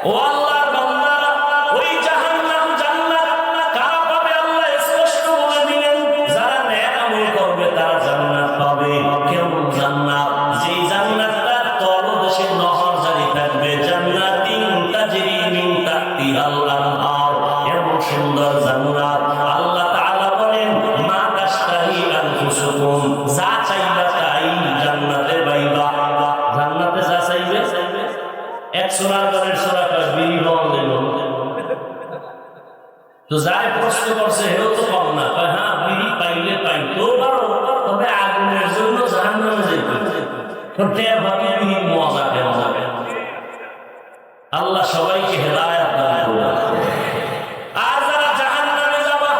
ও আল্লাহর বান্দারা, ওই জাহান্নাম জান্নাত কারা পাবে আল্লাহ স্পষ্ট বলে দিলেন, যারা নেক আমল করবে তারা জান্নাত পাবে। কেমন জান্নাত? যেই জান্নাতটার তলদেশে নহর জারি থাকবে, জান্নাতিন তাজরি মিন তাহতিহাল আনহার, এমন সুন্দর জান্নাত। আল্লাহ তাআলা বলেন, মা তাশতাহি আনফুসুকুম, যা চাইবা তাই জান্নাতে পাইবা। জান্নাতে যা চাইবে, এক সোনার ঘরের সোনা কয় বিড়ি বল দেব, তো যাই প্রশ্ন করছে হেও তো কম না, কয় হ্যাঁ বিড়ি পাইলে পাই তো পারো, তবে আগুনের জন্য জাহান্নামে যেতে টের ভাবে বিড়ি মজা কেমন। আল্লাহ সবাইকে হেদায়েত দান করুন। আর যারা জাহান্নামে যাবা,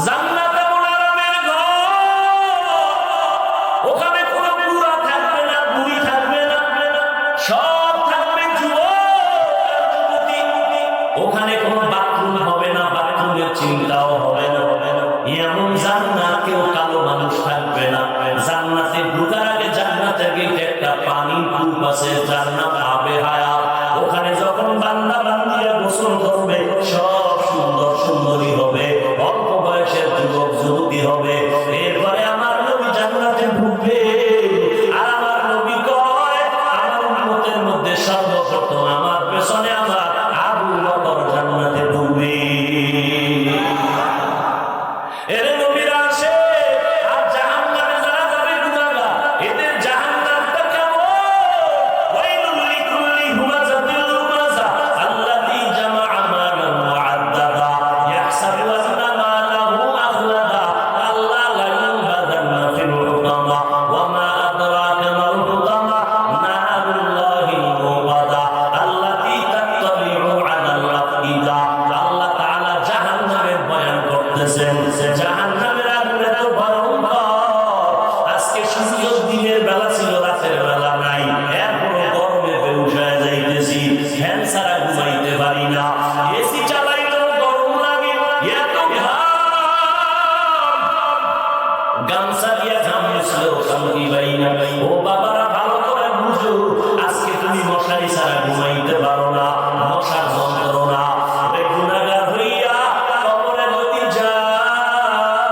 জান্নাতে মুনারমের ঘর, ওখানে কোনো বুড়া থাকবে না, বুড়ি থাকবে না, সব থাকবে যুবক আর যুবতী। ওখানে কোনো বাথরুম হবে না, বাথরুমের চিন্তাও হবে না। এমন জান্নাত, কেউ কালো মানুষ থাকবে না। জান্নাতে ঢোকার আগে জান্নাতের গেটে একটা পানির কূপ আছে, যার নাম আবে হায়াত। ওখানে যখন বান্দা বান্দিরা গোসল করবে, সব সুন্দর সুন্দরী হবে, অল্প বয়সের যুবক যুবতী হবে। এরপরে আমার নবী জান্নাতে ঢুকবে, আর আমার নবী কয়, আমার উম্মতের মধ্যে সর্বপ্রথম আমার পেছনে আমার আবু বকর জান্নাতে ঢুকবে। এর নবীরা আসে, আর জাহান্নামে যারা যাবে গুনাহগার, এদের জাহান্নামটা কেমন? ওয়াইলুল লিকুল্লি হুমাযাতিল লুমাযা আল্লাযী জামাআ মালান ওয়া আদ্দাদা ইয়াহসাবু আন্না মালাহু আখলাদা কাল্লা লা ইউনবাযান্না ফিল হুতামা ওয়া মা আদরাকা মাল হুতামা নারুল্লাহিল মুকাদা আল্লাতী তাত্তালিউ আলাল আফইদা। আল্লাহ তাআলা জাহান্নামের বয়ান করতেছেন। জাহান্নামের আগুন এত ভয়ঙ্কর, আজকে সূর্য দিনের বেলা ছিল, রাতের বেলা নাই, এরপরও গরমে বেহুশ হয়ে যাইতেছি, ফ্যান ছাড়া ঘুমাইতে পারি না, এসি চালাইলেও গরম লাগে, এত ঘাম, গামছা দিয়ে ঘাম মুছলেও শান্তি পাই না। ও বাবারা, ভালো করে বুঝো, আজকে তুমি মশারি ছাড়া ঘুমাইতে পারো না, মশার যন্ত্রণা। গুনাহগার হইয়া কবরে যদি যাও,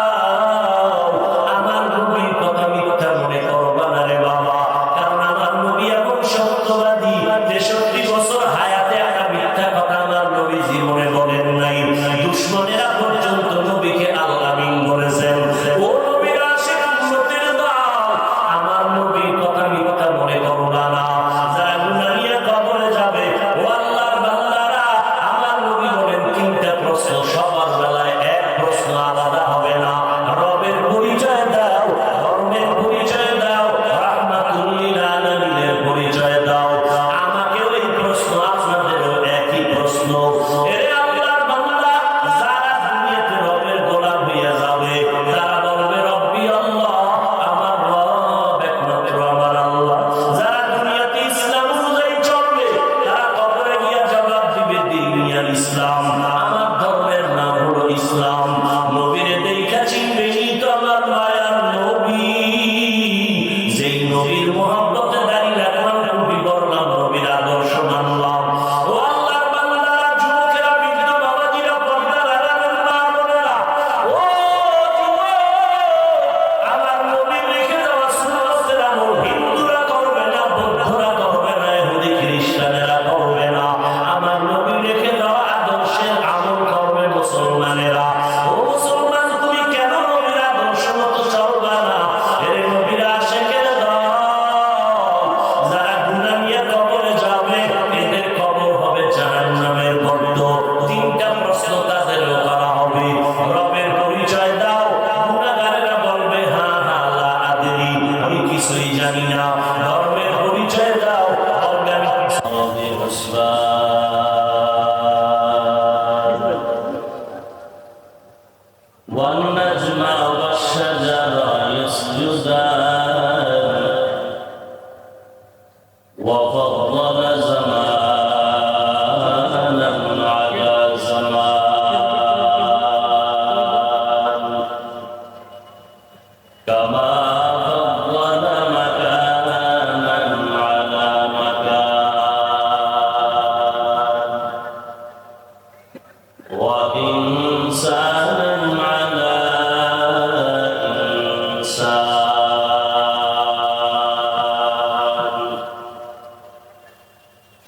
আমার নবীর কথা মিথ্যা মনে করবা না রে বাবা, কারণ আমার নবী এমন সত্যবাদী, 63 বছর হায়াতে একটা মিথ্যা কথা আমার নবী জীবনে বলেন নাই। দুশমনেরা পর্যন্ত নবীকে আল আমিন বলেছেন। ও নবীর আশিক উম্মতের দল, আমার নবীর কথা মিথ্যা মনে করবা না। যারা গুনাহ নিয়ে কবরে যাবে,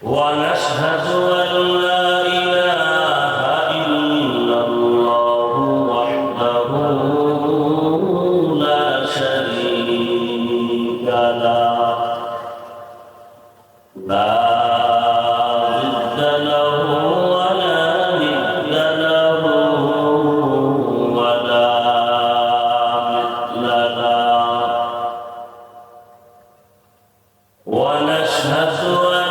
ونشهد أن لا إله إلا الله وحده لا شريك له لا ضد له ولا ند له ولا مثل له ونشهد أن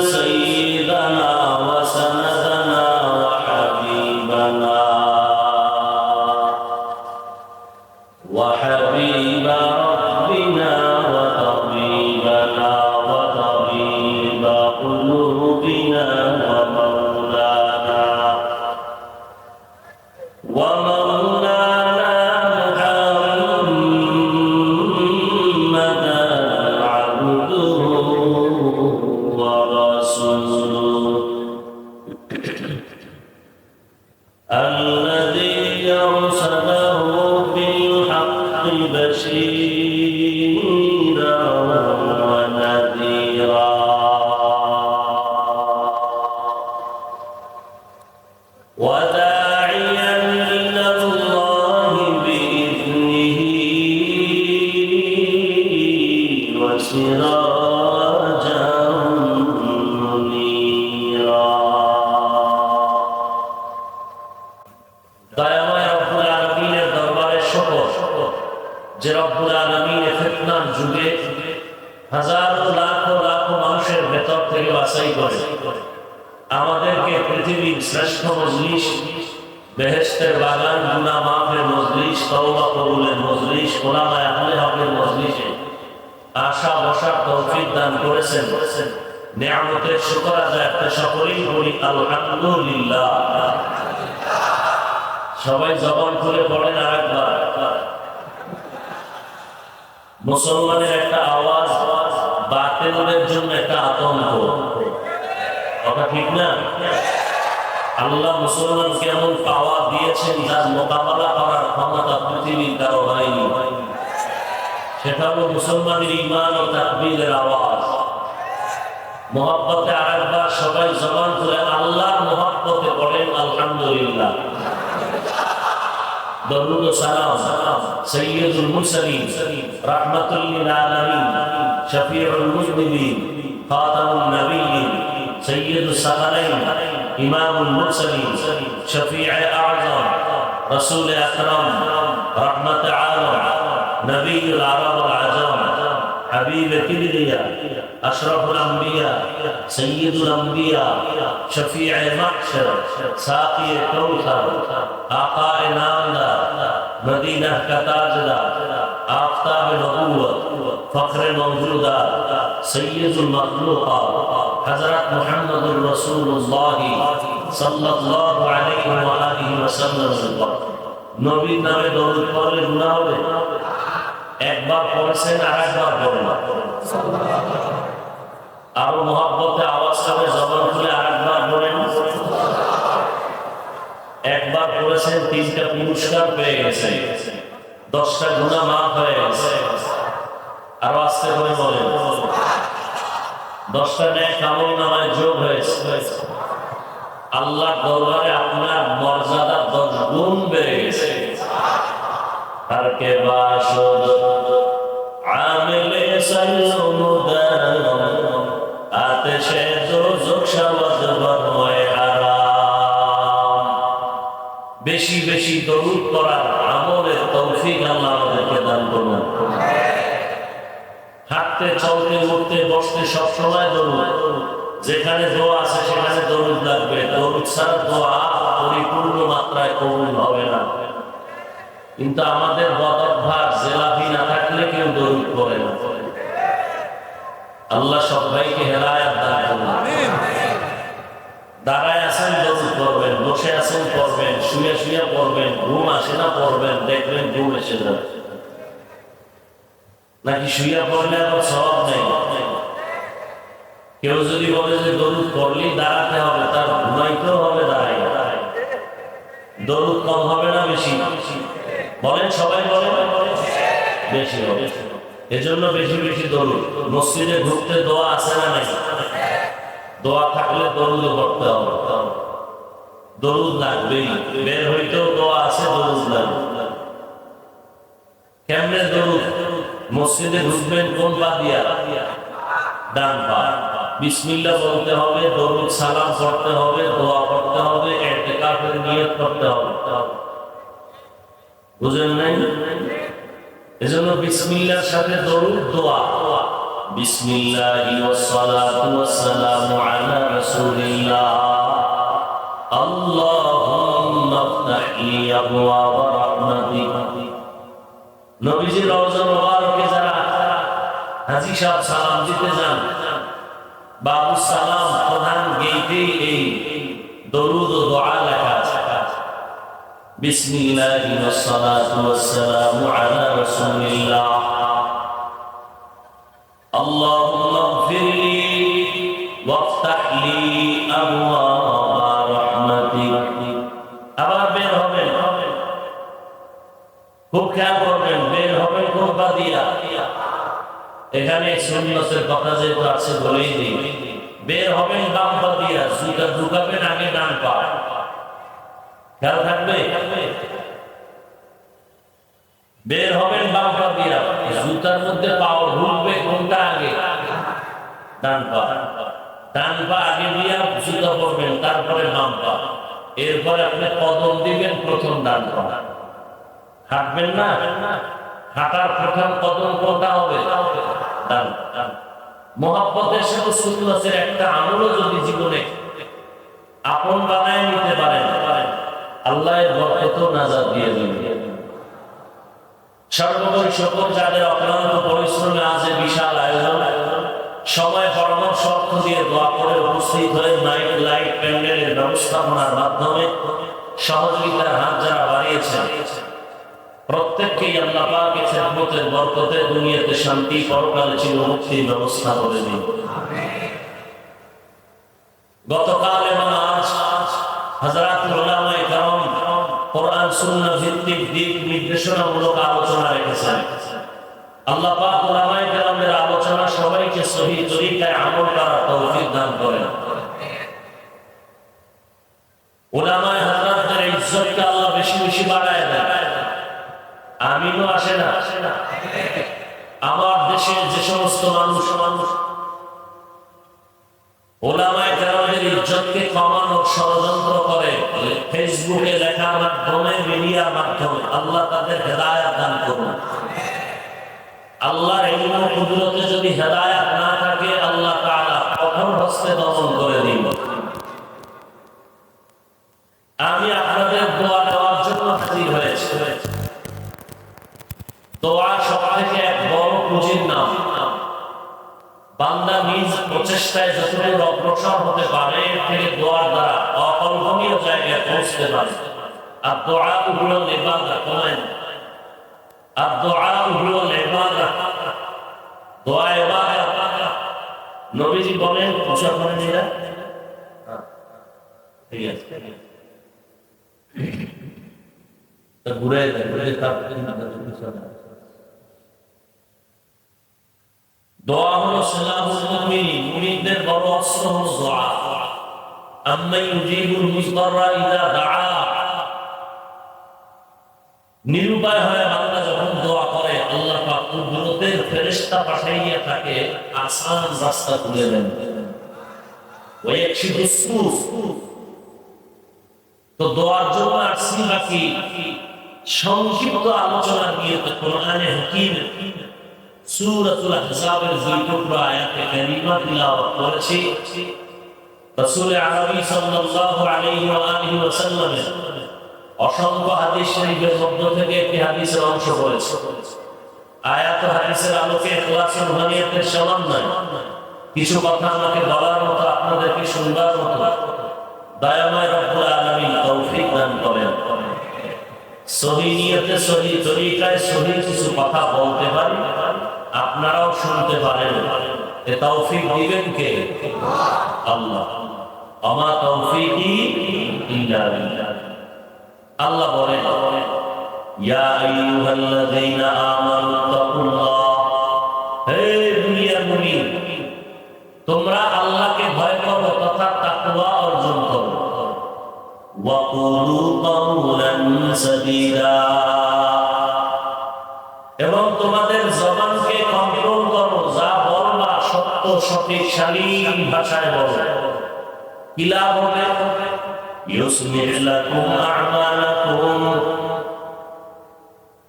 سيدنا وسندنا وحبيبنا وحبيب ربنا وطبيبنا وطبيب قلوبنا ومولانا محمدا عبده ورسوله الذي أرسله بالحق بشيرا ونذيرا وداعيا إلى الله بإذنه وسراجا منيرا দয়াময় রব্বুল আলামিনের দরবারে শুকর যে রব্বুল আলামিন ফিতনার যুগে হাজারো লাখো লাখো মানুষের ভেতর থেকে বাছাই করে আমাদেরকে পৃথিবীর শ্রেষ্ঠ মজলিস, বেহেশতের বাগান, গুনাহ মাফের মজলিস, তওবা কবুলের মজলিস, ওলামায়ে আহলে হকের মজলিসে আসা বসার তৌফিক দান করেছেন। নিয়ামতের শুকর আদায় করতে সকলেই বলি আলহামদুলিল্লাহ। সবাই জবান খুলে পড়েন আরেকবার। মুসলমানের একটা আওয়াজ বাতিলের জন্য একটা আতঙ্ক, কথা ঠিক না? আল্লাহ মুসলমানকে এমন পাওয়ার দিয়েছেন যার মোকাবেলা করার ক্ষমতা পৃথিবীর কারো হয়নি। সেটা হলো মুসলমানের ঈমান ও তাকবীরের আওয়াজ। মুহাব্বতে আরেকবার সবাই জবান খুলে আল্লাহর মুহাব্বতে পড়েন আলহামদুলিল্লাহ। দরুদ ও সালাম সাইয়্যিদুল মুরসালিন রাহমাতুল লিল আলামিন শফিউল মুজনিবিন খাতামুন নবিয়্যিন সাইয়্যিদুস সালালাইন ইমামুল মুরসালিন শফিউ আ'যম রাসূল আকরাম রাহমাত আলাম নবিয়ুল আরব ওয়াল আজম হাবিব কিবরিয়া আশরাফুল আম্বিয়া সাইয়্যিদুল আম্বিয়া শফিউ মাহশর সাকি কাউসার আকায়ে নামদার মদিনা का ताजदार आफताब नबूवत फख्र मौजूदात सय्यदुल मखलूकात हजरत मुहम्मदुर रसूलुल्लाह सल्लल्लाहु अलैहि व आलिहि वसल्लम। নবীর নামে দরুদ পড়লে গুনাহ হবে? একবার পড়েছেন আরেকবার পড়েন। আরো মুহাব্বতে আওয়াজ করে জবান খুলে আরেকবার পড়েন। একবার পড়েছেন, 3টা পুরস্কার পেয়ে গেছে, 10টা গুনাহ মাফ হয়ে গেছে। আরো আস্তে করে বলেন, 10টা নেক আমল নামায় যোগ হয়েছে। আল্লাহর দরবারে আপনার মর্যাদা 10 গুণ বেড়ে গেছে। हर के बाशुद आमिले सल्लुमुदाम आतिशे दोज़ख शवद बरमय हाराम। বেশি বেশি দরুদ পড়ার আমলের তৌফিক আল্লাহ আমাদেরকে দান করুন। হাঁটতে চলতে উঠতে বসতে সব সময় দরুদ। যেখানে দোয়া আছে সেখানে দরুদ লাগবে। দরুদ ছাড়া দোয়া পরিপূর্ণ মাত্রায় কবুল হবে না। কিন্তু আমাদের বদঅভ্যাস, জেলাফি না থাকলে কেউ দরুদ পড়ে না। আল্লাহ সবাইকে হেদায়েত দান করুন। আমিন। দাঁড়ায় আছেন দরুদ পড়বেন, বসে আছেন পড়বেন, শুয়ে শুয়ে পড়বেন, ঘুম আসে না পড়বেন, দেখবেন ঘুম এসে যাবে। নাকি শুয়ে পড়লে আবার সওয়াব নেই। কেউ যদি বলে যে দরুদ পড়লেই দাঁড়াতে হবে, তার ঘুমাইতেও হবে দাঁড়াই। দরুদ কম হবে না বেশি? বলেন, সবাই বলেন বেশি হবে। এজন্য বেশি বেশি দরুদ। মসজিদে ঢুকতে দোয়া আছে না নাই? দোয়া থাকলে দরুদ পড়তে হবে, দরুদ লাগবেই। বের হইতেও দোয়া আছে, দরুদ লাগবে। কেমনে দরুদ? মসজিদে ঢুকবেন কোন পা দিয়া? ডান পা। বিসমিল্লাহ বলতে হবে, দরুদ সালাম পড়তে হবে, দোয়া পড়তে হবে, ইতিকাফের নিয়ত করতে হবে। বুঝেন নাই? এজন্য বিসমিল্লাহর সাথে দরুদ, দোয়া। বিসমিল্লাহি ওয়াস সালাতু ওয়াস সালামু আলা রাসূলিল্লাহ আল্লাহুম্মা ইফতাহ লি আবওয়াব রাহমাতিক। নবীজির রওজা মোবারকে যারা হাজী সাহেব সালাম দিতে যান, বাবু সালাম প্রধান গেইটে এই দরুদ ও দোয়া লেখা আছে। বিসমিল্লাহি ওয়াস সালাতু ওয়াস সালামু আলা রাসূলিল্লাহ আল্লাহুম্মা ইগফিরলি ওয়াফতাহ লি আবওয়াব রাহমাতিক। আবার বের হবেন, খুব খেয়াল করবেন, বের হবেন কোন পা দিয়া? এখানে সুন্নতের কথা যেহেতু আছে বলেই দিই, বের হবেন বাম পা দিয়া, জুতা ঢুকাবেন আগে ডান পা। খেয়াল থাকবে? বের হবেন বাম পা দিয়া, জুতার মধ্যে পাও ঢুকবে কোনটা আগে? ডান পা। ডান পা আগে দিয়া জুতা পরবেন, তারপরে বাম পা। এরপরে আপনি কদম দিবেন প্রথম ডান পা। হাঁটবেন না, হাঁটার প্রথম কদম কোনটা হবে? ডান। মুহাব্বতের সাথে সুন্নতের একটা আমলও যদি জীবনে আপন বানায় নিতে পারেন, আল্লাহর বরকত নাজাত দিয়ে দিবেন। সর্বোপরি সকল যাদের অক্লান্ত পরিশ্রমে আজ বিশাল আয়োজন, সময় পরামর্শ অর্থ দিয়ে দোয়া করে উপস্থিত হয়ে নাইট লাইট প্যান্ডেলের ব্যবস্থাপনার মাধ্যমে সহযোগিতার হাত যারা বাড়িয়েছেন, প্রত্যেককেই আল্লাহ পাকের খেদমতের বরকতে দুনিয়াতে শান্তি, পরকালে চিরমুক্তির ব্যবস্থা করে দিন। গতকাল এবং আজ হযরতুল উলামায়ে কেরাম কোরআন সুন্নাহ ভিত্তিক দিক নির্দেশনামূলক আলোচনা রেখেছেন। আল্লাহ পাক উলামায়ে কেরামের আলোচনা সবাইকে সহিহ তরিকায় আমল করার তৌফিক দান করেন। উলামায়ে হযরতদের ইজ্জতকে আল্লাহ বেশি বেশি বাড়ায় দেন। আমিনও আসে না? আমার দেশে যে সমস্ত মানুষ উলামায়ে কেরামের ইজ্জতকে কমানোর ষড়যন্ত্র করে, ফেসবুকে লেখার মাধ্যমে, মিডিয়ার মাধ্যমে, আল্লাহ তাদের হেদায়েত দান করুন। আল্লাহর ইলম ও কুদরতে যদি হেদায়েত না থাকে, আল্লাহ তাআলা কঠোর হস্তে দমন করে দিন। আমি আপনাদের দোয়া দেওয়ার জন্য হাজির হয়েছি। দোয়া সবথেকে এক বড় পুঁজির নাম। বান্দা নিজ প্রচেষ্টায় যতটুকু অগ্রসর হতে পারে, এর থেকে দোয়ার দ্বারা অকল্পনীয় জায়গায় পৌঁছতে পারে। আর দোয়া হুল ইবাদত, আর দোয়া হুল ইবাদত, দোয়া ইবাদত। নবীজি বলেন, পূজা করেন এরা? ঠিক আছে, ঘুরে দোয়া হলো সিলাহুল মুমিন, মুমিনদের বড় অস্ত্র হলো দোয়া। আম্মা ইউজিবুল মুজতাররা ইযা দাআ। নিরুপায় হয়ে বান্দা যখন দোয়া করে, আল্লাহ পাক কুদরতের ফেরেশতা পাঠাইয়া তাকে আসান রাস্তা খুলে দেন। ওয়া ইয়াকশিফুস সুফ। তো দোয়ার জন্য আসছি বাকি সংক্ষিপ্ত আলোচনা নিয়ে কোরআনে হাকীম সূরাতুল আহজাবের 2 টুকরা আয়াতে কারিমা তিলাওয়াত করেছি। রাসূল আরবি সাল্লাল্লাহু আলাইহি ওয়া আলিহি ওয়াসাল্লামের অসংখ্য হাদিস শরীফের মধ্য থেকে একটি হাদিসের অংশ পড়েছি। আয়াত ও হাদিসের আলোকে ইখলাসের রুহানিয়তের সমন্বয় কিছু কথা আমাকে বলার মতো, আপনাদেরকে শুনবার মতো দয়াময় রব্বুল আলামিন তৌফিক দান করেন। সহিহ নিয়তে, সহিহ তরিকায় সহিহ কিছু কথা বলতে পারি, আপনারাও শুনতে পারেন। এ তৌফিক দিবেন কে? আল্লাহ। আমা তৌফিকি ইল্লা বিল্লাহ। আল্লাহ বলেন, ইয়া আইয়ুহাল্লাযীনা আমানু তাকুল্লাহ। হে দুনিয়ার মুমিন, তোমরা আল্লাহকে ভয় করো, وقولوا قولا سديدا এবং তোমাদের জবানকে কন্ট্রোল করো, যা বলবা সত্য সঠিক শালীন ভাষায় বলো। কি লাভ হবে? ইউসলিহ লাকুম আ'মালাকুম,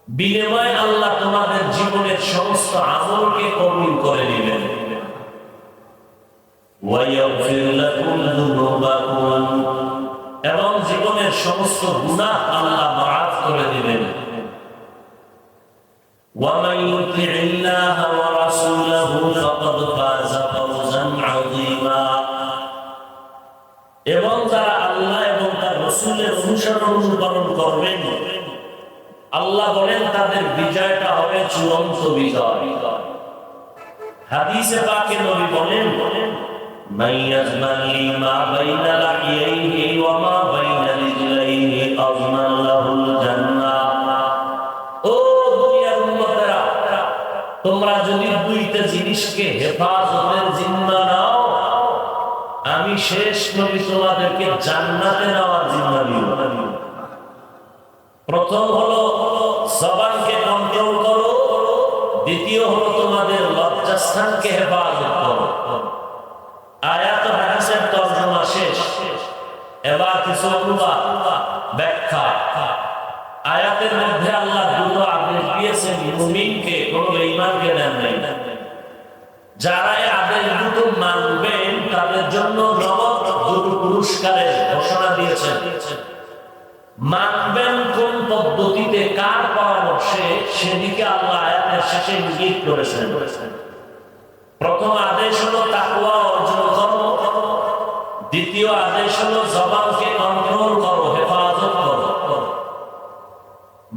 বিনিময়ে আল্লাহ তোমাদের জীবনের সমস্ত আমলকে কবুল করে নেবেন। ওয়া ইয়াগফির লাকুম যুনুবাকুম, এবং জীবনের সমস্ত গুনাহ আল্লাহ মাফ করে দিবেন। ওয়া মান ইউতি'িল্লাহা ওয়া রাসূলাহু ফাকাদ ফাযা ফাওজান আযীমা, এবং যারা আল্লাহ এবং তার রাসূলের অনুসরণ করবেন, আল্লাহ বলেন তাদের বিজয়টা হবে চূড়ান্ত বিজয়। হাদিসে পাকে নবী বলেন, মান ইয়াজমালি মা বাইনা লাহিয়াইহি ওয়া মা বাইনা রিজলাইহি আযমান লাহুল জান্নাহ। ও দুনিয়ার উম্মতেরা, তোমরা যদি দুইটা জিনিসকে হেফাজতের জিম্মা নাও, আমি শেষ নবী তোমাদেরকে জান্নাতে নেওয়ার জিম্মা দিব। প্রথম হলো জবানকে কন্ট্রোল করো, দ্বিতীয় হলো তোমাদের লজ্জাস্থানকে হেফাজত করো। আয়াত হাদিসের তরজমা শেষ, এবার কিছু অনুবাদ ব্যাখ্যা। আয়াতের মধ্যে আল্লাহ দুটো আদেশ দিয়েছেন, মুমিনকে, কোন বেঈমানকে দেন নাই। যারা এই আদেশ দুটো মানবেন তাদের জন্য নগদ পুরস্কারের ঘোষণা দিয়েছেন। মানবেন কোন পদ্ধতিতে, কার পরামর্শে, সেদিকে আল্লাহ আয়াতের শেষে ইঙ্গিত করেছেন। প্রথম আদেশ হলো তাকওয়া অর্জন করো, দ্বিতীয় আদেশ হলো জবানকে কন্ট্রোল করো, হেফাজত করো।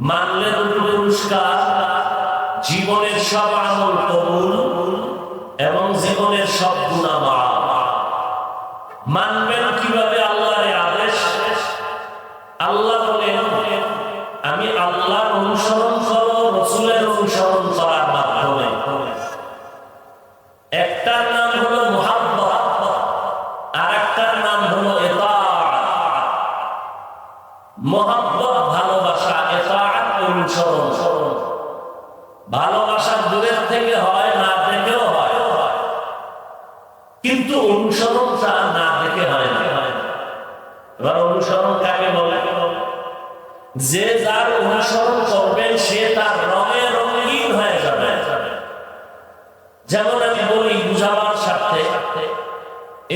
মানলে দুটো পুরস্কার, জীবনের সব আমল কবুল এবং জীবনের সব গুনাহ মাফ। মানবেন কিভাবে আল্লাহর আদেশ? আল্লাহ বলেন, আমি আল্লাহর অনুসরণ করো রাসূলের অনুসরণ করার মাধ্যমে। একটার নাম হলো মুহাব্বত, আর একটার নাম হলো ইতাআত। মুহাব্বত ভালোবাসা, ইতাআত অনুসরণ। ভালোবাসা দূরের থেকে হয়, না দেখেও হয়, কিন্তু অনুসরণটা না দেখে হয় না। এবার অনুসরণ কাকে বলে? যে যার অনুসরণ করবেন সে তার রঙে রঙিন হয়ে যাবে। যেমন আমি বলি বুঝাবার স্বার্থে,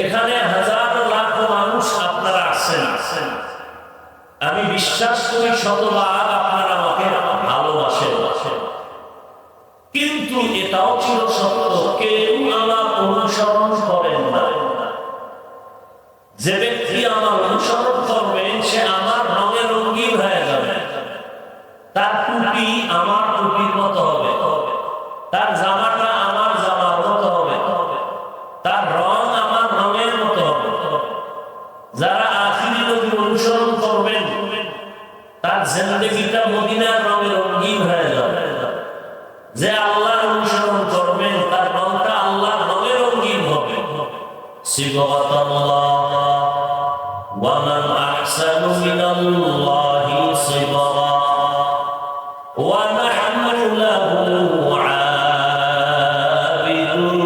এখানে হাজার লাখ মানুষ আপনারা আসছেন, আমি বিশ্বাস করি শতভাগ আপনারা আমাকে ভালোবাসেন, কিন্তু এটাও ছিল সত্য, কেউ আমার অনুসরণ করেন না। যে ব্যক্তি আমার অনুসরণ করবেন সে আমার রঙে রঙিন হয়ে যাবে। তার টুপি আমার টুপির মতো হবে, তার জামাটা আমার জামার মতো হবে, তার রং আমার রঙের মতো হবে। যারা আখিরি নবীর অনুসরণ করবেন তার জিন্দেগিটা মদিনার রঙে রঙিন হয়ে যাবে। যে আল্লাহর অনুসরণ করবেন তার রংটা আল্লাহর রঙে রঙিন হবে। সিবগাতাল্লাহ ওয়া মান আহসানু মিনাল্লাহি সিবগা ওয়া নাহনু লাহু আবিদুন।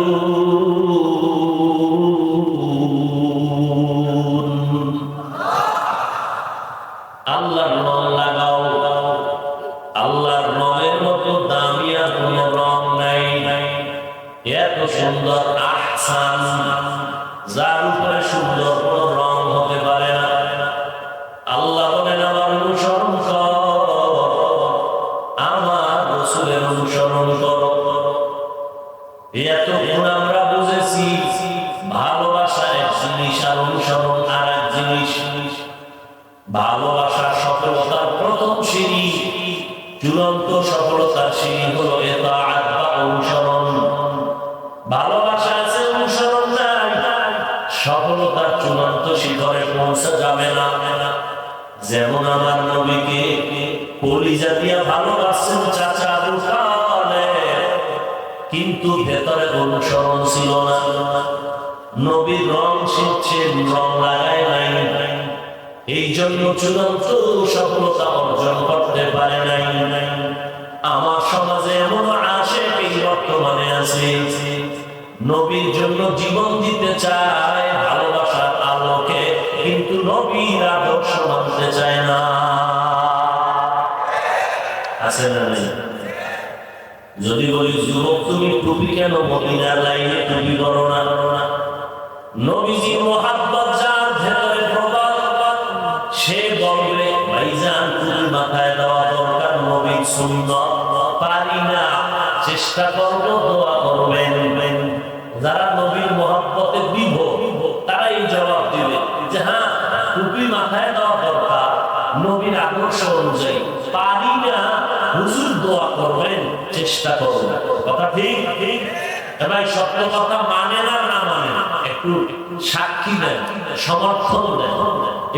আল্লাহর রং লাগাও, আল্লাহর রঙের মতো দামি আর কোন রং নাই। এত সুন্দর আহসান, যার উপরে সুন্দর কোন রং হতে পারে না। আল্লাহ বলেন আমার অনুসরণ করো, আমার রাসূলের অনুসরণ করো। এতক্ষণ আমরা বুঝেছি ভালোবাসা এক জিনিস আর অনুসরণ আর এক জিনিস। ভালোবাসার সফলতার প্রথম সিঁড়ি, চূড়ান্ত সফলতার সিঁড়ি হলো ইতাআত বা অনুসরণ। ভালোবাসা আছে, অনুসরণ নাই, সফলতার চূড়ান্ত শিখরে পৌঁছা যাবে না। যেমন আমার নবীকে কলিজা দিয়া ভালোবাসছেন চাচা আবু তালেব, কিন্তু ভেতরে অনুসরণ ছিল না। নবীর রং শিখছেন, রং লাগায় নাই। এই জন্য চূড়ান্ত সফলতা অর্জন করতে পারে নাই। আমার সমাজে এমন আশেক এই বর্তমানে আছে, নবীর জন্য জীবন দিতে চায় ভালোবাসার আলোকে, কিন্তু নবীর আদর্শ মানতে চায় না। আছে না নাই? যদি বলি যুবক তুমি টুপি কেন মদিনার লাইনে টুপি করো না, নবীজির মোহাব্বত যার ভেতরে প্রবাদ, সে বলবে ভাইজান টুপি মাথায় দেওয়া দরকার, নবীর সুন্নাত পারি না, চেষ্টা করব, দোয়া করবেন। যারা নবীর মোহাব্বতে বিভোর তারাই জবাব দিবে যে হ্যাঁ টুপি মাথায় দেওয়া দরকার নবীর আদর্শ অনুযায়ী, পারি না, হুজুর দোয়া করবেন, চেষ্টা করবেন। কথা ঠিক? ঠিক ভাই, সত্য কথা মানে না, না মানে না, একটু সাক্ষী দেন, সমর্থন দেন,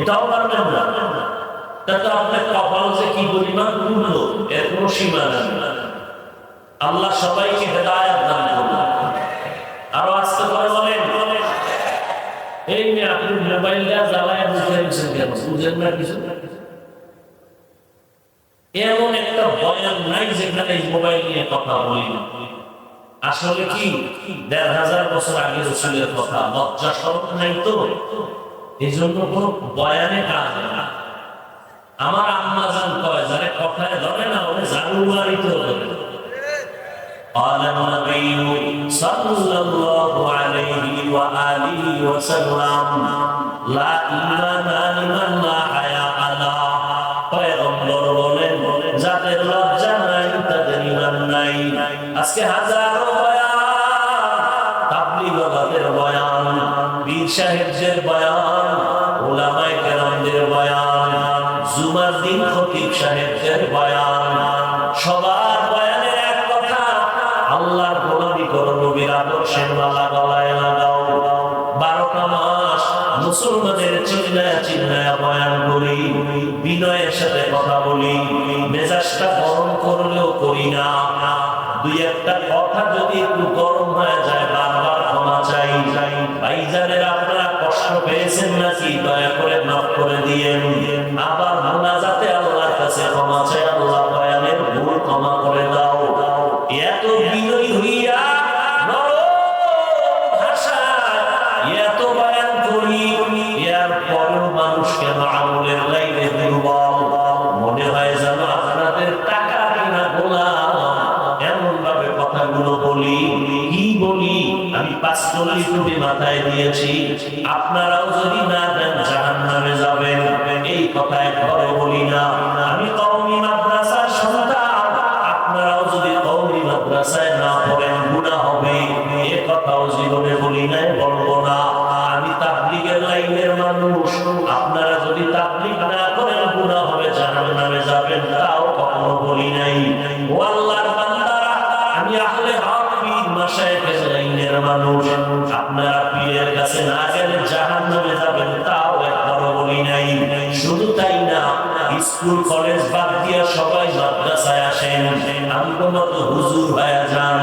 এটাও পারবেন না। তাতে আপনার কপাল যে কি পরিমাণ উঠলো এর কোনো সীমা নেই। আল্লাহ সবাইকে হেদায়েত দান করুন। আরো আস্তে করে বলেন, এই মেয়ে আপনি মোবাইলটা জ্বালায় বুঝেছেন কেন? বুঝেন না কিছু? এমন একটা বয়ান নাই যেখানে মোবাইল নিয়ে কথা বলি না। আসলে কি ১৫০০ বছর আগে রসুলের কথা, লজ্জা শরম নাই তো, এই জন্য কোন বয়ানে কাজ না। আমার আম্মা জান কয় যারা কথায় ধরে না ওরে ঝাড়ু মারিতে হবে। قال النبي صلى الله عليه وآله وسلم لا إيمان لمن لا حياء له। পয়গম্বর বলেন যাদের লজ্জা নাই তাদের ঈমান নাই। আজকে হাজারো বয়ান, তাবলীগের বয়ান, পীর সাহেবদের বয়ান, উলামায়ে কেরামদের বয়ান, জুমার দিন খতিব সাহেবদের বয়ান, সবার বয়ানের এক কথা, আল্লাহর গোলামি করো, নবীর আদর্শের মালা গলায় লাগাও। 12টা মাস মুসলমানের চিল্লায়া চিল্লায়া বয়ান করি, বিনয়ের সাথে কথা বলি, মেজাজটা গরম করলেও করি না। দুই একটা কথা যদি একটু গরম হয়ে যায় বারবার ক্ষমা চাই। ভাইজানের আপনারা কষ্ট পেয়েছেন নাকি? দয়া করে মাফ করে দিয়েন। আবার মুনাজাতে আল্লাহর কাছে ক্ষমা চাই, আল্লাহ বয়ানের ভুল ক্ষমা করে দাও। এত বিনয়ী হইয়া নরম ভাষায় এত বয়ান করি, এর পরেও মানুষ কেন আমলের লাইনে দুর্বল? মনে হয় যেন আপনাদের টাকা কিনা গোলাম, এমন ভাবে কথাগুলো বলি। কি বলি? আমি 5 কোটি মাথায় দিয়েছি, আপনারাও যদি না দেন জাহান্নামে যাবেন, এই কথা একবারও বলি না। আমি কওমি মাদ্রাসার সন্তান, আপনারাও যদি কওমি মাদ্রাসায় না পড়েন গুনাহ হবে, এ কথাও জীবনে বলি নাই, বলবো না। আমি তাবলীগের লাইনের মানুষ, আপনারা যদি তাবলীগ না করেন গুনাহ হবে, জাহান্নামে যাবেন, তাও কখনো বলি নাই। ও আল্লাহর বান্দারা, আমি আহলে হক পীর মাশায়েখের লাইনের মানুষ, আপনারা পীরের কাছে না গেলে জাহান্নামে যাবেন, তাও একবারও বলি নাই। শুধু তাই না, স্কুল কলেজ বাদ দিয়ে সবাই মাদ্রাসায় আসেন, আমি কোনো তো হুজুর হয়ে যান,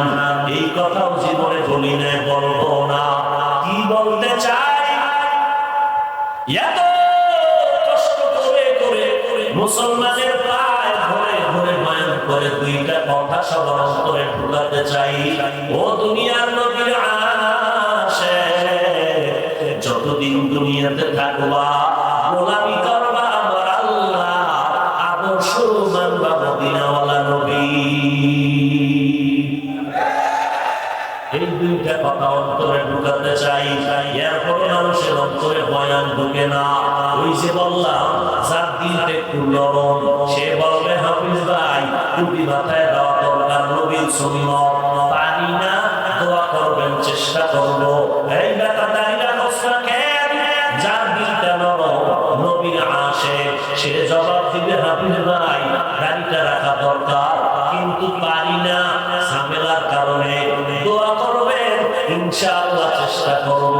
এই কথাও জীবনে বলি নাই, বলবো না। কি বলতে চাই? এত কষ্ট করে করে মুসলমানের পায় ধরে ধরে বয়ান করে দুইটা কথা সবার অন্তরে ঢুকাতে চাই। ও দুনিয়ার নবীর আশিক, যতদিন দুনিয়াতে থাকবা গোলামি করবা আমার আল্লাহ, আদর্শ মানবা মদিনাওয়ালা নবী। এই দুইটা কথা অন্তরে ঢুকাতে চাই, এরপরে মানুষের অন্তরে বয়ান ঢুকে না। ওই যে বললাম যার দিলটা একটু নরম, সে বলবে হাফিজ ভাই টুপি মাথায় দেওয়া দরকার, নবীর সুন্নাত পারি না, দোয়া করবেন, চেষ্টা করবো। এই বেটা দাঁড়িয়ে বসরা কেন? যার দিলটা নরম, নবীর আশিক, সে জবাব দিবে হাফিজ ভাই দাড়িটা রাখা দরকার, কিন্তু পারি না, ঝামেলার কারণে। দোয়া করবেন, ইনশাআল্লাহ চেষ্টা করব।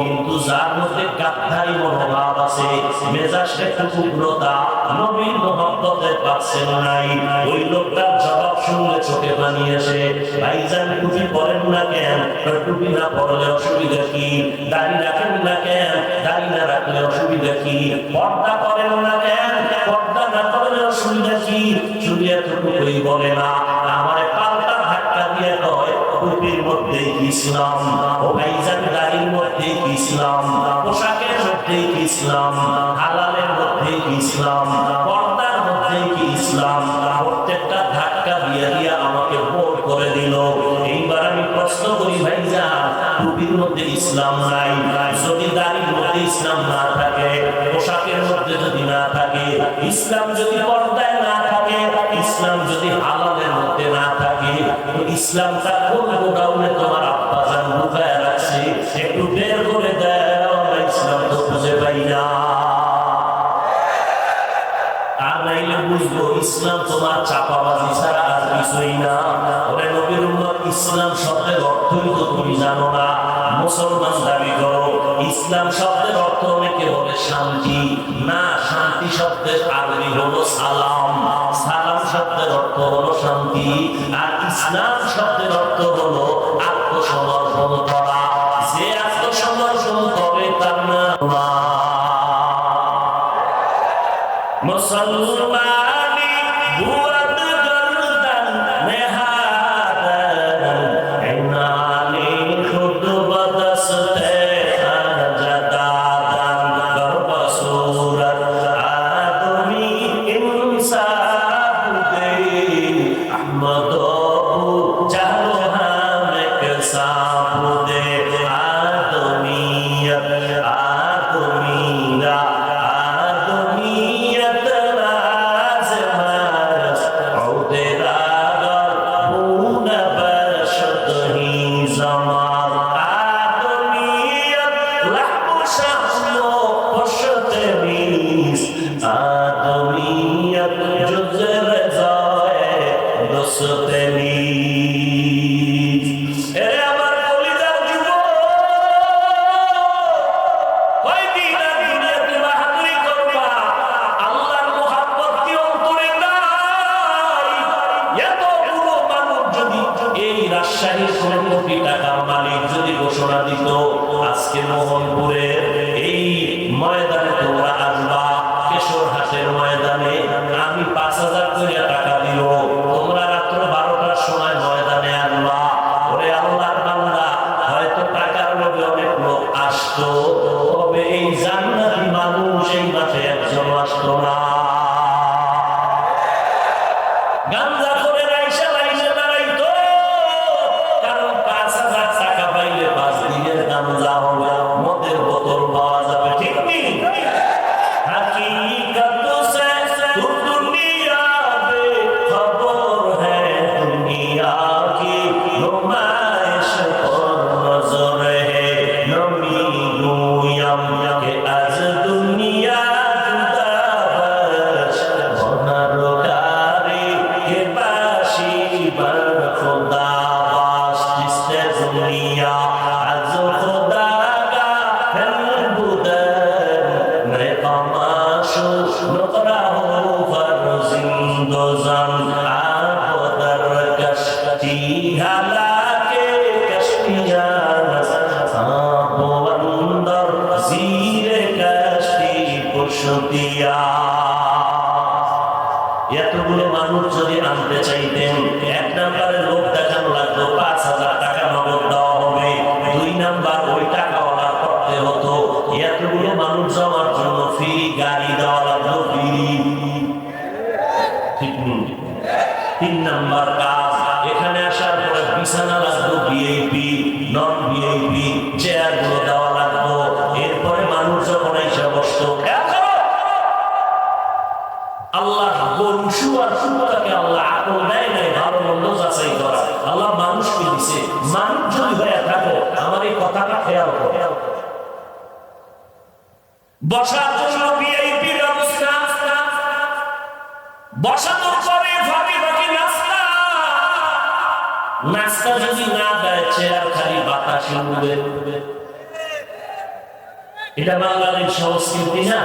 কিন্তু যার মধ্যে গাদ্দারি মনোভাব আছে, মেজাজটা একটু উগ্রতা, নবীর মহব্বতের পাচ্ছেন নাই, ওই লোকটার জবাব শুনলে চোখে পানি আসে। ভাইজান টুপি পরেন না কেন? টুপি না পরলে অসুবিধা কি? দাড়ি রাখেন না কেন? দাড়ি না রাখলে অসুবিধা অসুবিধা কি? পর্দা করেন না কেন? পর্দা না করলে অসুবিধা কি? শুধু এতটুকুই বলে না, আমার পাল্টা ধাক্কা দিয়ে কয় টুপির মধ্যে কি ইসলাম, ও ভাইজান দাড়ির মধ্যে কি ইসলাম, পোশাকের মধ্যে কি ইসলাম, হালালের মধ্যে কি ইসলাম, পর্দার মধ্যে কি ইসলাম? প্রত্যেকটা ধাক্কা দিয়ে দিয়ে আমাকে বোর করে দিল। এইবার আমি প্রশ্ন করি, ভাইজান টুপির মধ্যে ইসলাম নাই, যদি দাড়ির মধ্যে ইসলাম না থাকে, পোশাকের মধ্যে যদি না থাকে ইসলাম, যদি পর্দায় না থাকে ইসলাম, যদি হালালের মধ্যে না থাকে, ইসলামটা কোন গোডাউনে তোমার আব্বা জান লুকায় রাখছে, একটু বের করে দাও, ইসলাম তো খুঁজে পাই না। আর নাইলে বুঝবো ইসলাম তোমার চাপাবাজি ছাড়া আর কিছুই না। ওরে নবীর উম্মত, ইসলাম শব্দের অর্থই তো তুমি জানো না। মুসলমান দাবি করো, ইসলাম শব্দের অর্থ অনেকে বলে শান্তি, না, শান্তি শব্দের আরবি হলো সালাম, সালাম শব্দের অর্থ হলো শান্তি, আর ইসলাম শব্দের অর্থ হলো আত্মসমর্পণ করা। যে আত্মসমর্পণ করে তার নাম মুসলমানি বুয়াদ গর্দান নেহাদান ইনানি খুদ বদসতে আজাদান গর্ব সুরত আদমি ইনসাফ দে আহমদ জাহান কে সাফ দে আদমিয়ত আদমিরা আজকে মোহনপুরে এই ময়দানে তোমরা আসবা, কেশরহাটের ময়দানে আমি ৫,০০০ করে টাকা দিব, তোমরা রাত্র ১২টার সময় ময়দানে আসবা। ওরে আল্লাহর বান্দা, হয়তো টাকার লোভে অনেক লোক আসতো, তবে এই জান্নাতি মানুষ এই মাঠে একজন আসতো না। গাঞ্জা করে রাইসা রাইসা দাঁড়াইতো, কারণ ৫,০০০ টাকা পাইলে ৫ দিনের গাঞ্জা হবে, মদের বোতল পাওয়া যাবে, ঠিক নেই? হাকিকত সে তু দুনিয়া বে খবর হ্যায়, দুনিয়া কি নুমাইশ পর নজর হ্যায়, নবী গুয়াম কে আজ দুনিয়া জুদা বাশ বনারকারি কে বাশি বার খোদা বাশ, জিসে দুনিয়া আজ খোদা গা ফেল বুদর নে তমাশু নোকরা হো ফরজিন্দোজান আপদর কশতি হালাকে কশতিয়ানস আপ অন্দর জিরে কশতি পুষতিয়া। এতগুলো মানুষ যদি আনতে চাইতেন, ১ নম্বরে লোক দেখানো লাগতো, ৫,০০০ টাকা নগদ দেওয়া হবে, ২ নাম্বার ওই টাকাওয়ালা করতে হতো, এতগুলো মানুষ যাওয়ার জন্য ফ্রি গাড়ি দেওয়া লাগতো, ফ্রি, ঠিক নেই? ৩ নাম্বার কাজ, এখানে আসার পরে বিছানা লাগতো, ভিআইপি নন ভিআইপি চেয়ারগুলো দেওয়া লাগতো। এরপরে মানুষ যখন এসে বসতো, আল্লাহ গরু শুয়ার কুত্তাকে আল্লাহ আকল দেয় নাই ভালো মন্দ যাচাই করা, আল্লাহ মানুষকে দিছে। মানুষ যদি হয়ে থাকো, আমার এই কথাটা খেয়াল করো, বসার জন্য ভিআইপি ব্যবস্থা, বসানোর পরে ফাঁকি ফাঁকি নাস্তা, নাস্তা যদি না দেয় চেয়ার খালি বাতাসে উড়বে। এটা বাঙালির সংস্কৃতি না?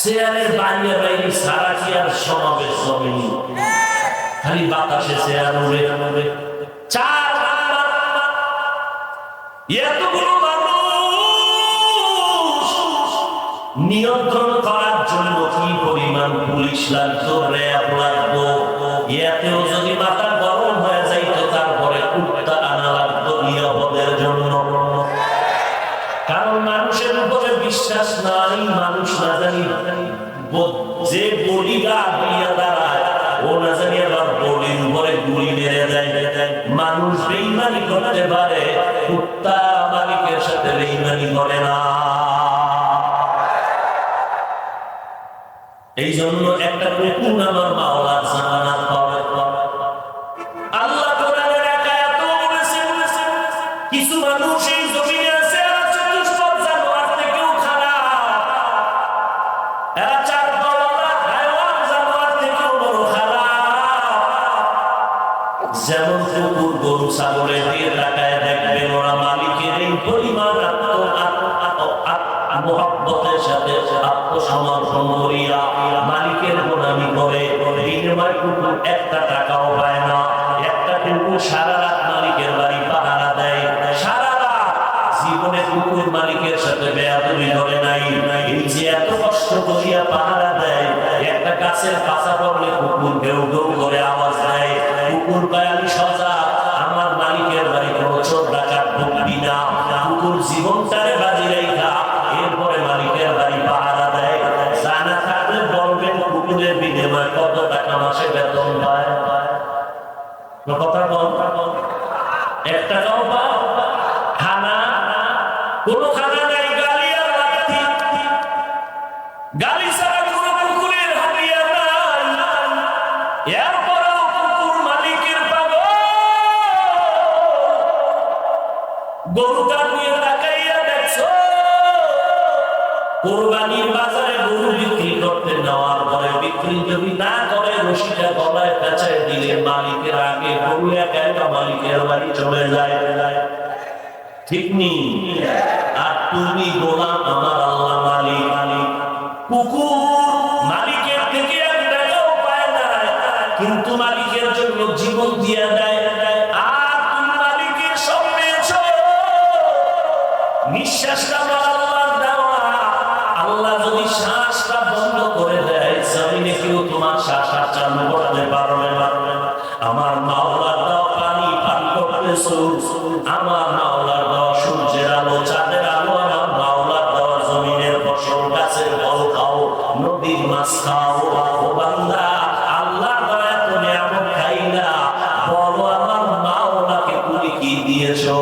চেয়ারের বাইরে বাইরে সারা কি আর সমাবেশ জমেনি, খালি বাতাসে চেয়ার উড়ে উড়ে। ৪ নাম্বার, এতগুলো মানুষ নিয়ন্ত্রণ করার জন্য কি পরিমাণ পুলিশ লাগতো, র্যাব লাগতো, ইয়াতেও যদি মাথা গরম হয়ে যাইতো তারপরে কুত্তা আনা লাগতো নিরাপদের জন্য। কারণ মানুষের উপরে বিশ্বাস নাই, মানুষ না জানি যে বডিগার্ড হইয়া দাঁড়ায় ও না জানি আবার বডির উপরে গুলি মেরে দেয়। মানুষ বেইমানি করতে পারে, কুত্তা মালিকের সাথে বেইমানি করে না। এই জন্য একটা কুকুর আমার মাওলার জামানাত পাবে। আল্লাহ কোরআনের এক আয়াত বলেছেন, কিছু মানুষ এই জমিনে আছে এরা চতুষ্পদ জানোয়ার থেকেও খারাপ, এরা চার পাওয়ালা হায়াওয়ান জানোয়ার থেকেও বড় খারাপ। যেমন কুকুর গরু ছাগলের দিয়ে তাকায় দেখবেন ওরা মালিকের এই পরিমাণ মোহাব্বতের সাথে আত্মসমর্পণ করিয়া মালিকের গোলামি করে, বিনিময় কুকুর একটা টাকাও পায় না। একটা কুকুর সারা রাত মালিকের বাড়ি পাহারা দেয়, সারা রাত জীবনে কুকুর মালিকের সাথে বেয়াদবি করে নাই। এই যে এত কষ্ট করিয়া পাহারা দেয়, একটা গাছের পাতা পড়লে কুকুর ঘেউ ঘেউ করে আওয়াজ দেয়। কুকুর কয়ালি সজা, আমার মালিকের বাড়ি কোনো চোর ডাকাত ঢুকবি না। কুকুর জীবনটারে বাজি রেখা এরপরে মালিকের বাড়ি পাহারা দেয়। জানা থাকলে বলবেন কুকুরের বিনিময়ে কত টাকা মাসে বেতন পায়? কথা বল, এক টাকাও পায়? খানা, কোনো খানা নাই, গালি আর লাথি। গালি ছাড়া কোনো কুকুরের হাতিয়ার নাই। এরপরেও কুকুর মালিকের পাগল। গরুটা নিয়ে তাকাইয়া দেখছো, কোরবানির বাজারে গরু বিক্রি করতে নেওয়ার পরে বিক্রি যদি না করে রশিটা গলায় পেঁচায় দিলে মালিকের আগে গরু একা একা মালিকের বাড়ি চলে যায়। ঠিক নেই? আর তুমি গোলাম, আমার আল্লাহ মালিক। কুকুর মালিকের থেকে এক টাকাও পায় না, কিন্তু মালিকের জন্য জীবন দিয়ে দেয়। আর তুমি মালিকের সব পেয়েছ, নিঃশ্বাসটা আল্লাহর দেওয়া। আল্লাহ যদি শ্বাসটা বন্ধ করে দেয়, জমিনে কেউ তোমার শ্বাস চালু করতে পারবে না। আমার মাওলার দেওয়া পানি পান করতেছো, আমার মাওলার দেওয়া সূর্যের আলো, চাঁদের আলো, আমার মাওলার দেওয়া জমিনের ফসল, গাছের ফল খাও, নদীর মাছ খাও। ও বান্দা, আল্লাহর দয়া তো নিয়ামত খাই না, বলো আমার মাওলাকে তুমি কি দিয়েছো?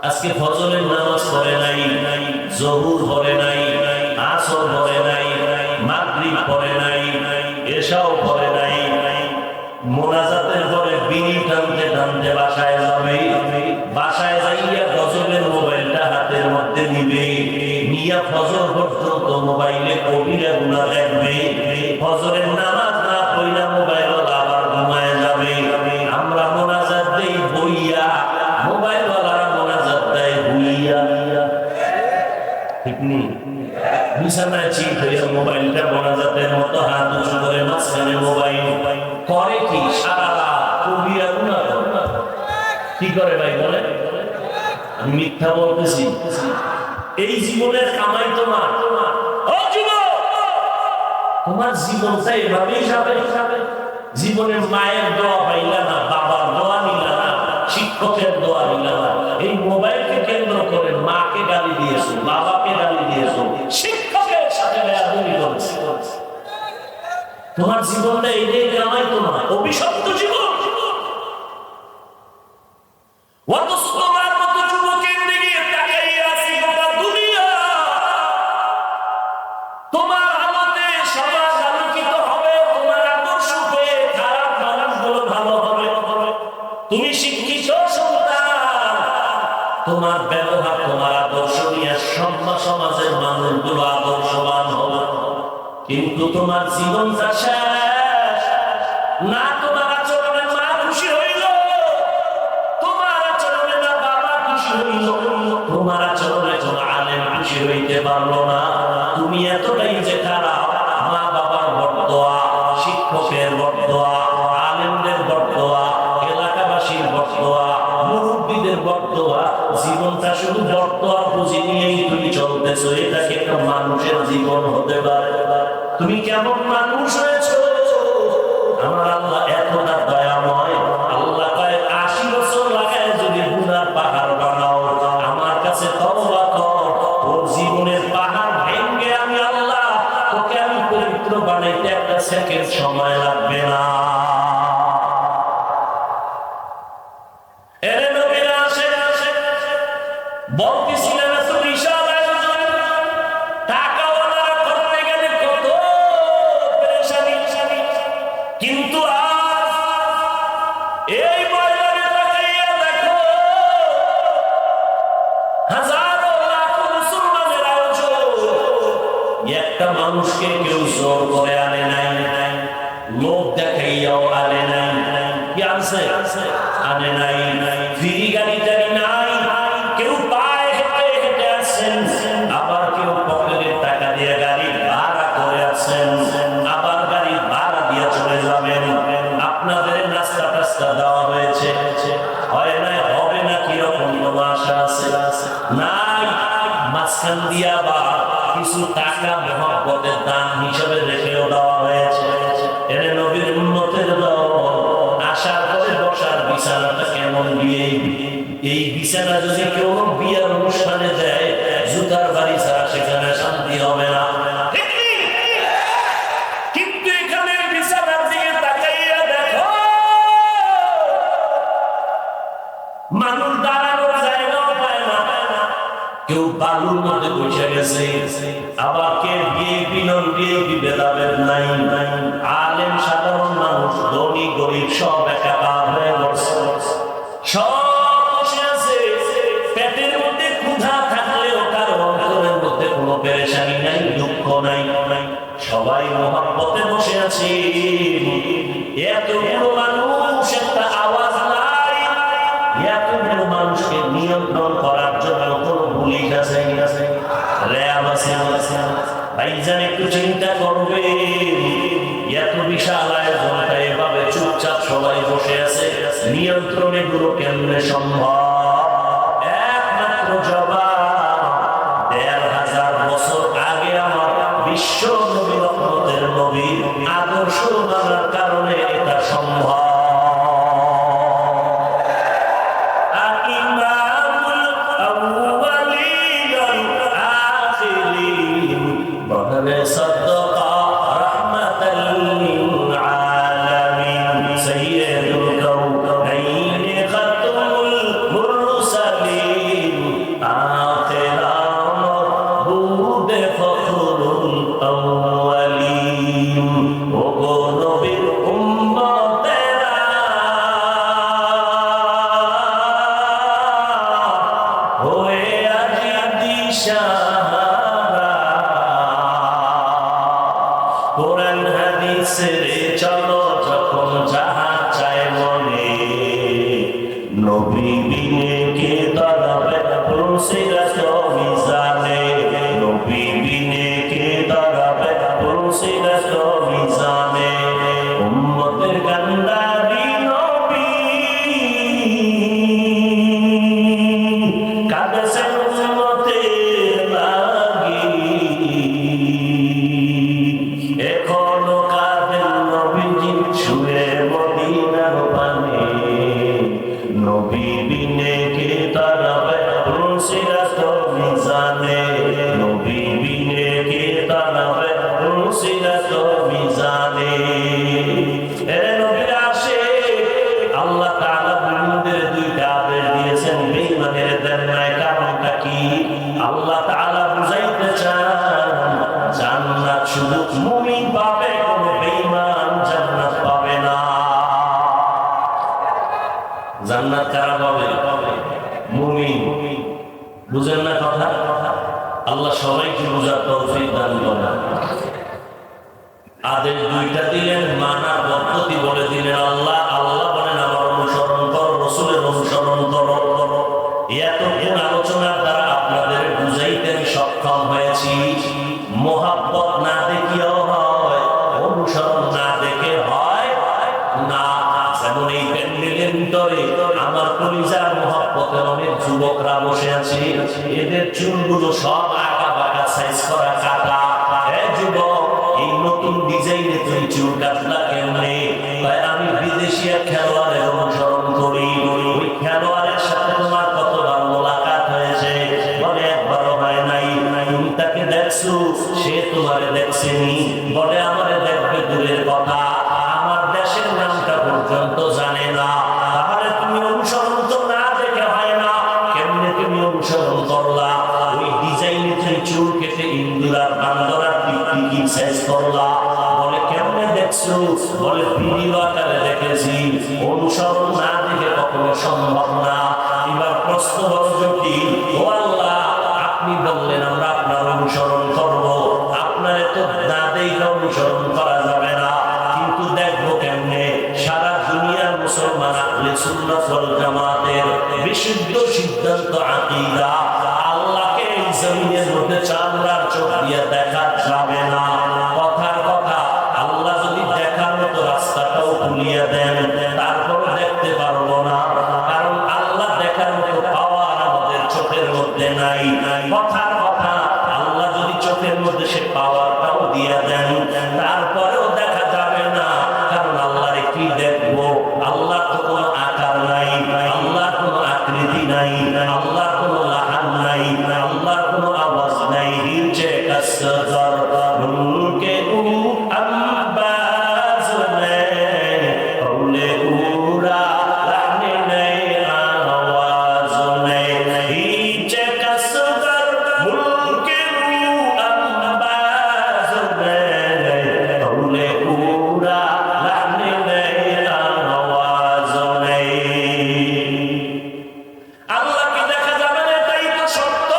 আজকে ফজরের নামাজ পড়ে নাই, জহুর পড়ে নাই, আসর পড়ে নাই, মাগরিব পড়ে নাই, এশাও পড়ে নাই। মোনাজাতের পরে বিড়ি টানতে টানতে বাসায় যাবে। বাসায় যাইয়া গজলের মোবাইলটা হাতের মধ্যে নিবে, নিয়া ফজর পর্যন্ত মোবাইলে কবিরা গুনাহ দেখবে। ফজরের নামাজ না পড়িয়া মোবাইল আবার ঘুমায় যাবে। আমরা মোনাজাত দেই বইয়া, মোবাইল ওয়ালারা মোনাজাত দেয় বইয়া। ঠিক নেই? বিছানায় চিট হইয়া মোবাইলটা মোনাজাতের মতো হাত উঁচু করে মাঝখানে মোবাইল করে কি সারা রাত কবিরা গুনাহ কি করে ভাই বলে? আমি মিথ্যা বলতেছি? এই জীবনের কামাই তোমার। ও যুবক, তোমার জীবনটা এভাবেই যাবে। জীবনের মায়ের দোয়া পাইলা না, বাবার দোয়া নিলা না, শিক্ষকের দোয়া নিলা না, এই মোবাইলকে কেন্দ্র করে মাকে গালি দিয়েছো, বাবাকে গালি দিয়েছো, শিক্ষকের সাথে বেয়াদবি করেছো। তোমার জীবনটা এইটাই কামাই তোমার, অভিশপ্ত জীবন। তোমার মতো যুবকের দিকে তাকাইয়া আছি গোটা দুনিয়া। তোমার আলোতে সমাজ আলোকিত হবে, তোমার আদর্শ পেয়ে খারাপ মানুষগুলো ভালো হবে। তুমি শিক্ষিত সন্তান, তোমার ব্যবহার, তোমার আদর্শ নিয়ে সমাজের মানুষগুলো আদর্শবান হবে, কিন্তু তোমার জীবনটা শেষ। না তোমার আচরণে মা খুশি হইল, তোমার আচরণে না বাবা খুশি হইল, তোমার আচরণে কোন আলেম খুশি হইতে পারলো না। তুমি এতটাই যে খারাপ, মা বাবার বরদোয়া, শিক্ষকের বরদোয়া, আলেমদের বরদোয়া, এলাকাবাসীর বরদোয়া, মুরব্বীদের বরদোয়া, জীবনটা শুধু বরদোয়া বুঝি নিয়েই তুমি চলতেছো। এটা কি একটা মানুষের জীবন হতে পারে? তুমি কেমন মানুষ হয়েছো? আমার আল্লাহ এতটা দয়াময়। আল্লাহ কয় 80 বছর লাগায় যদি গুনার পাহাড় বানাও, আমার কাছে তওবা কর, তোর জীবনের পাহাড় ভেঙে আমি আল্লাহ তোকে আমি পবিত্র বানাইতে একটা সেকেন্ড সময় লাগবে না। এরে নবীরা আসে বলতেছিলেন এত বিশাল আয়োজন, টাকাওয়ালারা করতে গেলে কত পেরেশানি, কিন্তু আজ এই ময়দানে তাকাইয়া দেখো, হাজারো লাখো মুসলমানের আয়োজন, একটা মানুষকে কেউ জোর করে আনে নাই, লোক দেখাইয়াও আনে নাই। কি আনছে? আনে নাই। ফ্রি গাড়ি টাড়ি নাই, কেউ পায়ে হেঁটে হেঁটে আসছেন, আবার কেউ পকেটের টাকা দিয়ে গাড়ি ভাড়া করে আসছেন, আবার গাড়ি ভাড়া দিয়ে চলে যাবেন। আপনাদের নাস্তা টাস্তা দেওয়া হয়েছে, হয় না হবে না কিরকম কোনো আশা আছে? নাই। মাঝখান দিয়া বা কিছু টাকা মহব্বতের দান হিসেবে রেখেও দেওয়া হয়েছে। এর নবীর উন্নতের দল আসার পরে বসার বিছানাটা কেমন দিয়ে, এই বিছানা যদি কেউ বিয়ের অনুষ্ঠানে দেয়, জুতার বাড়ি ছাড়া সেখানে শান্তি হবে না। কিন্তু এখানে বিছানার দিকে তাকাইয়া দেখো, মানুষ দাঁড়ানোর জায়গাও পায় না, কেউ বালুর মধ্যে বসে গেছে, আবার কে ভিআইপি নন ভিআইপি ভেদাভেদ নাই। আলেম সাধারণ মানুষ, ধনী গরিব সব একাকার হয়ে বসে, সব বসে আছে। পেটের মধ্যে ক্ষুধা থাকলেও কারো অন্তরের মধ্যে কোনো পেরেশানি নাই, দুঃখ নাই, সবাই মহব্বতে বসে আছে। এতগুলো মানুষ, একটা আওয়াজ নাই, এতগুলো মানুষকে নিয়ন্ত্রণ করার জন্য কোনো পুলিশ আছে, র্যাব আছে? ভাইজান একটু চিন্তা করবে, এত বিশাল আয়োজনটা এভাবে চুপচাপ সবাই বসে আছে, নিয়ন্ত্রণে গুলো কেন্দ্রে সম্ভব? একমাত্র জবাব ১৫০০ বছর আগে আমার বিশ্ব নবী, রহমতের নবী আদর্শ মানার কারণে এটা সম্ভব। কোরআন হাদিসের চলো যখন যাহা চায় মনে, নবী বিনে কে তরবে পুরুষিরাত মিজানে, নবী বিনে কে তরবে পুরুষিরাত মিজানে। উম্মতের কান্দারি নবী কাঁদেছেন উম্মতের লাগি, এখনো কাঁদেন নবীজি শুয়ে মদিনার পানে, নবী বিনে কে তারাবে পুরুষিরাত মিজানে, নবী বিনে কে তারাবে পুরুষিরাত মিজানে। এ নবীরা আসে, আল্লাহ তাআলা মুমিনদের দুইটা আদেশ দিয়েছেন, বেঈমানের দেন নাই। কারণটা কি? আল্লাহ তাআলা বুঝাইতে চান জান্নাত শুধু মুমিন পাবে, কোনো বেঈমান জান্নাত পাবে না। জান্নাত কারা পাবে? মুমিন মুমিন। বুঝেন না কথা? আল্লাহ সবাইকে বুঝার তৌফিক দান করেন। আদেশ দুইটা দিলেন, মানার পদ্ধতি বলে দিলেন। আল্লাহ বলেন আমার অনুসরণ করো, রাসূলের অনুসরণ করো। এতক্ষণ আলোচনার দ্বারা আপনাদের বুঝাইতে আমি সক্ষম হয়েছি। মোহাব্বত না দেখিও হয়, অনুসরণ না দেখে হয় না। যেমন এই প্যান্ডেলের ভিতরে আমার কলিজার মোহাব্বতের অনেক যুবকরা বসে আছে, এদের চুলগুলো সব আঁকা বাঁকা সাইজ করা কাটা। যুবক, এই নতুন ডিজাইনে তুমি চুল কাটলা কেমনে? আমি বিদেশি এক খেলোয়াড়ের অনুসরণ করি, ওই খেলোয়াড়ের সাথে তোমার কতবার মোলাকাত হয়েছে? বলে একবারও হয় নাই। তুমি তাকে দেখছো, সে তোমারে দেখছেনি। বলে আমারে দেখবে দূরের কথা, আমার দেশের নামটা পর্যন্ত জানে না। তাহলে তুমি অনুসরণ তো না দেখে হয় না, কেমনে তুমি অনুসরণ করলা? ওই ডিজাইনে তুমি চুল কেটে ইন্দুরার বান্দরার টিকটিকি সাইজ করলা। বলে কেমনে দেখছো? বলে ভিডিও আকারে দেখেছি। অনুসরণ না দেখে কখনো সম্ভব না। এবার প্রশ্ন হলো জটিল, ও আল্লাহ আপনি বললেন আমরা আপনার অনুসরণ করব, আপনার তো না দেখে অনুসরণ করা যাবে না, কিন্তু দেখবো কেমনে? সারা দুনিয়ার মুসলমান আহলে সুন্নাত ওয়াল জামাতের বিশুদ্ধ সিদ্ধান্ত আকীদা, আল্লাহকে এই জমিনের মধ্যে চামড়ার চোখ দিয়ে দেখা যাবে না। কথার কথা, আল্লাহ যদি দেখার মতো রাস্তাটাও খুলিয়ে দেন, তারপর দেখতে পারবো না। কারণ আল্লাহ দেখার মতো পাওয়ার আমাদের চোখের মধ্যে নাই। কথার কথা, আল্লাহ যদি চোখের মধ্যে সে পাওয়ারটাও দিয়ে দেন, তারপরেও দেখা যাবে না। কারণ আল্লাহরে কি দেখবো? আল্লাহ তো কোনো আকার নাই, আল্লাহর কোনো আকৃতি নাই, আল্লাহর কোনো লাহান নাই, আল্লাহর কোনো আওয়াজ নাই। হিলচে কাসর উনকে আম্বাজ নেই, কৌলে উরা লাহনে নেই, আওয়াজ নেই। হিলচে কাসর উনকে আম্বাজ নেই, কৌলে উরা লাহনে নেই, আওয়াজ নেই। আল্লাহকে দেখা যাবে না, এটাই তো সত্য।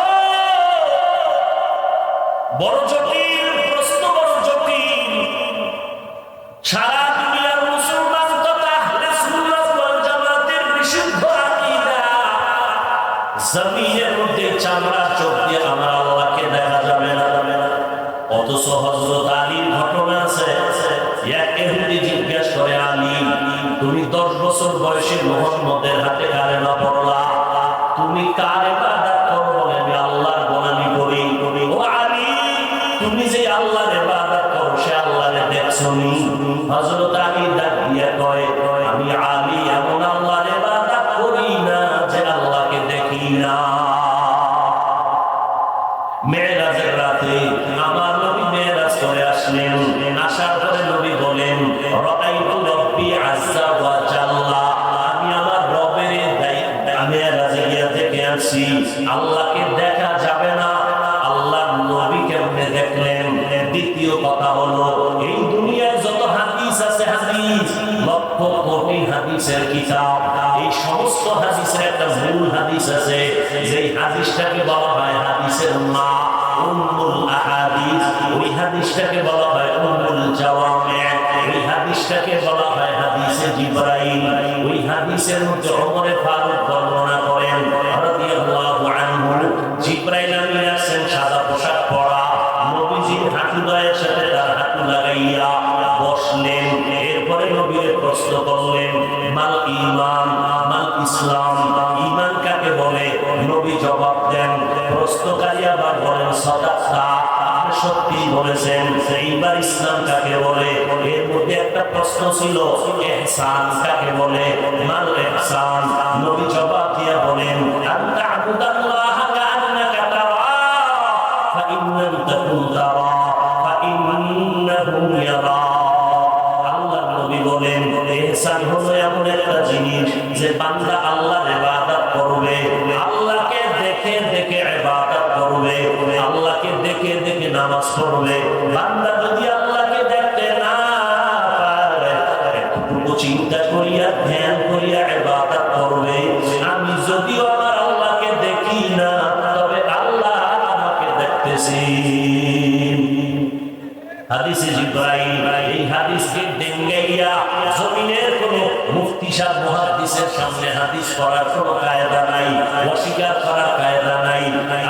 বড় জটিল প্রশ্ন, বড় জটিল। সারা দুনিয়ার মুসলমান তথা আহলে সুন্নাত ওয়াল জামাতের বিশুদ্ধ আকীদা, জমিনের মধ্যে চামড়া চোখ দিয়ে আমার আল্লাহকে দেখা যাবে না। অথচ হযরত আলীর ঘটনা আছে। এক ইহুদি জিজ্ঞেস করে, আলী তুমি 10 বছর বয়সে মুহাম্মদের হাতে কালেমা পড়লা, তুমি কার ইবাদত করো? বলে আমি আল্লাহর গোলামি করি। ও আলী, তুমি যে আল্লাহর ইবাদত করো সে আল্লাহরে দেখছনি? হযরত আলী ডাক দিয়া কয়, আমি আলী এমন আল্লাহর ইবাদত করি না যে আল্লাহকে দেখি না। মেরাজের রাতে আমার নবী মেরাজ করে আসলেন। আসার পরে নবী বলেন, রাআইতু রাব্বি আযজা ওয়া জাল্লা, আমি আমার রবের মেরাজে গিয়ে দেখে আসি। আল্লাহকে দেখা যাবে না, আল্লাহর নবী কেমনে দেখলেন? দ্বিতীয় কথা হলো, এই দুনিয়ায় যত হাদিস আছে, হাদিস লক্ষ কোটি হাদিসের কিতাব, এই সমস্ত হাদিসের একটা মূল হাদিস আছে, যেই হাদিসটাকে বলা হয় হাদিসের মা, উম্মুল আহাদিস। ওই হাদিসটাকে বলা হয় উম্মুল জাওয়ামি, ওই হাদিসটাকে বলা হয় হাদিসে জিবরাইল। ওই হাদিসের মধ্যে ওমরে ফারুক বর্ণনা করেন রাদিয়াল্লাহু আনহু, জিবরাইল আমিন আসেন সাদা পোশাক পরা, নবীজির হাঁটুদয়ের সাথে তার হাঁটু লাগাইয়া বসলেন। এরপরে নবীকে প্রশ্ন করলেন, মাল ঈমান, মাল ইসলাম, ঈমান কাকে বলে? নবী জবাব দেন। প্রশ্নকারী আবার বলেন, সাদাকা, আপনি সত্যি বলেছেন। এইবার ইসলাম কাকে বলে? এর মধ্যে একটা প্রশ্ন ছিল, ইহসান কাকে বলে? মাল ইহসান। নবী জবাব দিয়া বলেন, আনতা আবুদাল্লাহ কাআন্নাকা তারা, ফাইন লাম তাকুন তারা ফাইন্নাহু ইয়ারা। আল্লাহর নবী বলেন, ইহসান হলো এমন একটা জিনিস যে বান্দা আল্লাহর ইবাদত করবে, আল্লাহকে দেখে দেখে ইবাদত করবে, আল্লাহকে দেখে দেখে নামাজ পড়বে। বান্দা যদি আল্লাহকে দেখতে না পারে, একটু চিন্তা করিয়া ধ্যান করিয়া ইবাদত করবে। আমি যদিও আমার আল্লাহকে হাদিসে জিবরাইল এই হাদিসকে ডেঙ্গাইয়া জমিনের কোন মুফতি সাহেব মুহাদ্দিসের সামনে হাদিস পড়ার কোনো কায়দা নাই, অস্বীকার করার কায়দা নাই।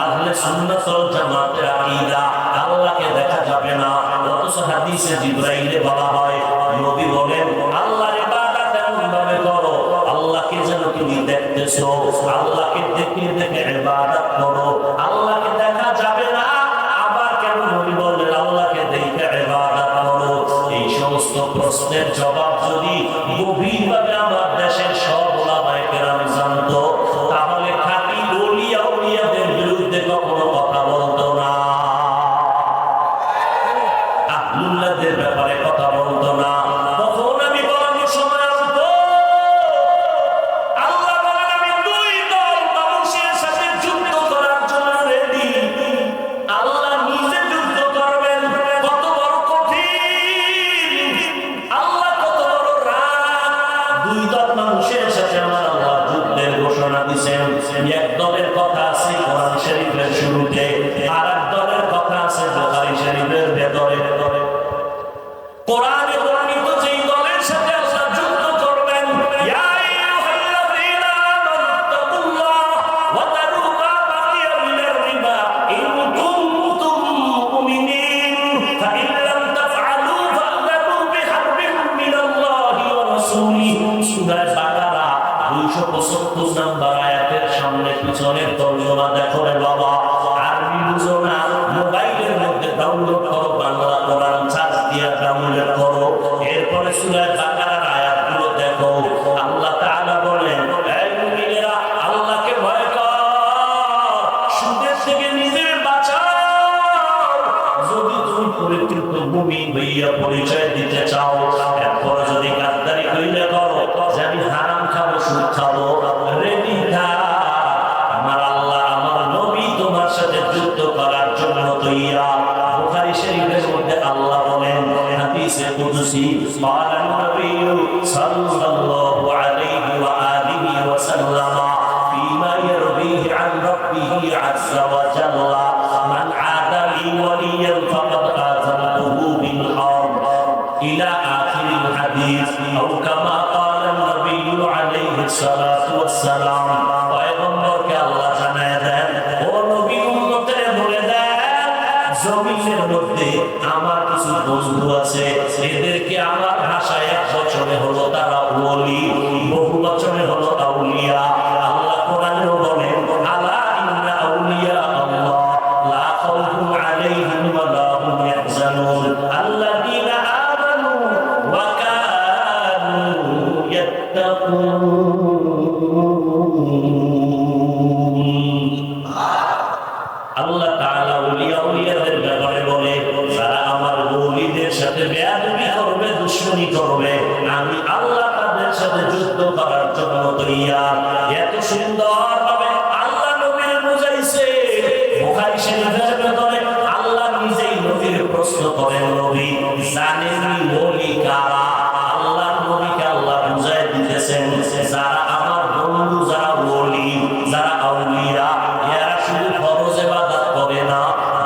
আহলে সুন্নাত ওয়াল জামাতের আকীদা আল্লাহকে দেখা যাবে না, অথচ হাদিসে জিবরাইলে বলা হয়, নবী বলেন আল্লাহর ইবাদত এমন ভাবে করো আল্লাহকে যেন তুমি দেখতেছো, আল্লাহকে দেখে দেখে ইবাদত করো। আল্লাহকে দেখা যাবে না, আবার কেন নবী বলেন আল্লাহকে দেখে ইবাদত করো? এই সমস্ত প্রশ্নের জবাব যদি গভীরভাবে আমার দেশের সব ওলামায়ে কেরাম জানতো, তাহলে খাঁটি ওলিয়া উলিয়াদের বিরুদ্ধে কখনো কথা বলতো না, আহলুল্লাহদের ব্যাপারে কথা বলতো না। তখন আমি বলার সময় আসবো, আল্লাহ বলেন আমি দুই দল মানুষের সাথে যুদ্ধ করার জন্য রেডি। আল্লাহ নিজে যুদ্ধ করবেন, কত বড় কঠিন, আল্লাহ কত বড় রাগ। দুই দল মানুষের সাথে আমার আল্লাহ যুদ্ধের ঘোষণা দিয়েছেন। এক দলের কথা আছে কোরআন শরীফের শুরুতে, আর এক দলের কথা আছে বুখারী শরীফের ভেতরে। কোরআনে বর্ণিত যেই দলের সাথে আল্লাহ যুদ্ধ করবেন, ইয়া আইয়ুহাল্লাযীনা আমানু তাকুল্লাহ ওয়া তারু মা বাকিয়া মিনার রিবা ইন কুনতুম মুমিনিন ফাইন লাম তাফআলু ফা'লানু বিহারবিন মিনাল্লাহি ওয়া রাসূলিহি। সূরা বাকারা 275 নম্বর আয়াতের সামনে পিছনের তর্জমা দেখো রে বাবা। আরবি বুঝো না, মোবাইলের মধ্যে ডাউনলোড করো, বাংলা কোরআন চার্জ দিয়ে ডাউনলোড করো, এরপরে সূরা বাকারার আয়াতগুলো দেখো। আল্লাহ তাআলা বলেন, এই মুমিনেরা আল্লাহকে ভয় কর, সুদের থেকে নিজের বাঁচাও। যদি তুমি পরিতৃপ্ত মুমিন হইয়া পরিচয় দিতে চাও, এরপরে যদি গাদ্দারি কইলে করো যে আমি হারাম খাবো, সুদ খাবো, রেডি থাক, আমার আল্লাহ আমার নবী তোমার সাথে যুদ্ধ করার জন্য তৈয়ার। বুখারী শরীফের মধ্যে আল্লাহ বলেন হাদিসে কুদসি, ক্বালান নবিয়্যু সাল্লাল্লাহু আলাইহি ওয়া আলিহি ওয়া সাল্লাম ফীমা ইয়ারবিহি আন রাব্বিহি আযজা ওয়া জাল্লা, মান আদা লি ওয়ালিয়ান ফাকাদ আযানতুহু বিল হারব ইলা আখিরিল হাদিস। আও কামা ক্বালান নবিয়্যু আলাইহি সাল্লাতু ওয়াস সালাম। পয়গম্বরকে আল্লাহ জানায় দেন, ও নবী উম্মতের বলে দেন, জমিনের মধ্যে আমার কিছু বন্ধু আছে, এদেরকে আমার ভাষায় এক বচনে হলো তারা ওলি, বহু বচনে হলো আউলিয়া। আল্লাহ কোরআনেও বলেন, আলা ইন্না আউলিয়া আল্লাহ লা খাউফুন আলাইহিম ওয়া লা হুম ইয়াহজানুন আল্লাযীনা আমানু ওয়া কানু ইয়াত্তাকুন। আল্লাহ তাআলা ওলিয়াদের ব্যাপারে বলে, যারা আমার ওলিদের সাথে বেয়াদবি করবে, দুশমনি করবে, আমি আল্লাহ তাদের সাথে যুদ্ধ করার জন্য তৈয়ার। এত সুন্দর ভাবে আল্লাহ নবীর বুঝাইছে। বুখারী শরীফের ভেতরে আল্লাহ নিজেই নবীর প্রশ্ন করেন, নবী জানেননি ওলি কারা? আল্লাহ নবীকে আল্লাহ বুঝাই দিতেছেন, যারা আমার বন্ধু, যারা ওলি, যারা আউলিয়া, এরা শুধু ফরজ ইবাদত করে না,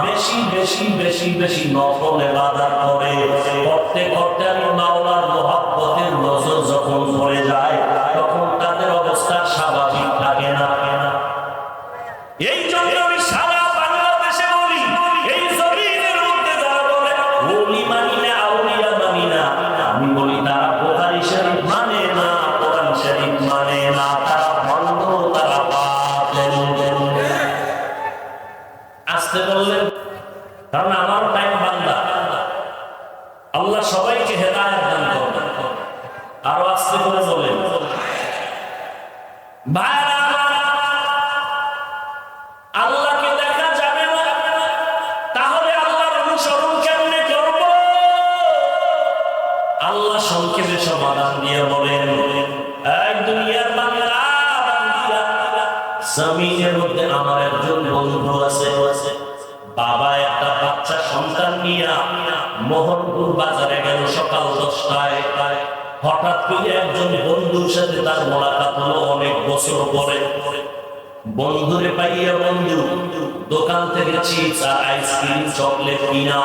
বেশি বেশি বেশি বেশি নফল ইবাদত করে। করতে করতে আমি মাওলার মহব্বতের নজর যখন পড়ে যায়, তখন তাদের অবস্থা স্বাভাবিক থাকে না। এই জন্য আমি সারা বাংলাদেশে বলি, এই জমিনের মধ্যে যারা বলে ওলি মানি না, আউলিয়া মানি না, আমি বলি তারা বুখারী শরীফ মানে না, কোরআন শরীফ মানে না, তারা ভণ্ড, তারা বাতিল। আসতে বললেন, কারণ আমার টাইম বান্দা, আল্লাহ সবাইকে হেদায়েত দান করবেন। আরো আস্তে করে বলেন, ভাইরা আল্লাহকে দেখা যাবে না, তাহলে আল্লাহর অনুসরণ কেমনে করব? আল্লাহ সংক্ষেপে সমাধান দিয়ে বলেন, এই দুনিয়ার বান্দা বান্দিরা, জমিনের মধ্যে আমার একজন বন্ধু আছে। বাবা একটা বাচ্চা সন্তান নিয়ে মোহনপুর বাজারে গেল সকাল 10টায়। হঠাৎ করে একজন বন্ধুর সাথে তার মোলাকাত হলো অনেক বছর পরে। বন্ধুরে পাইয়া বন্ধু দোকান থেকে চিপস আর আইসক্রিম চকলেট কিনা,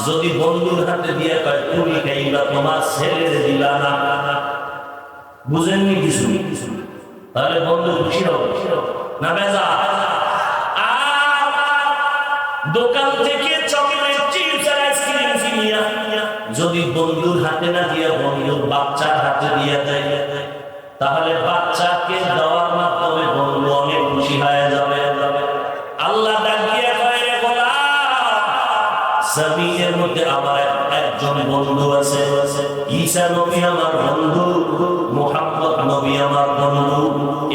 যদি বন্ধুর হাতে দিয়ে কয় তুমি খাইবা, তোমার ছেলের দিলা না, বুঝেননি কিছু, তাহলে বন্ধু খুশি হবে না বেজা? দোকান থেকে চকলেট চিপস আর আইসক্রিম কিনিয়া যদি বন্ধুর হাতে না দিয়া বন্ধুর বাচ্চার হাতে দিয়া দেয়, তাহলে বাচ্চাকে দেওয়ার মাধ্যমে বন্ধু অনেক খুশি হয়ে যাবে। আল্লাহ ডাক দিয়ে কয়, রে গোলাম, জমিনের মধ্যে আমার একজন বন্ধু আছে, ঈসা নবী আমার বন্ধু, মুহাম্মদ নবী আমার বন্ধু,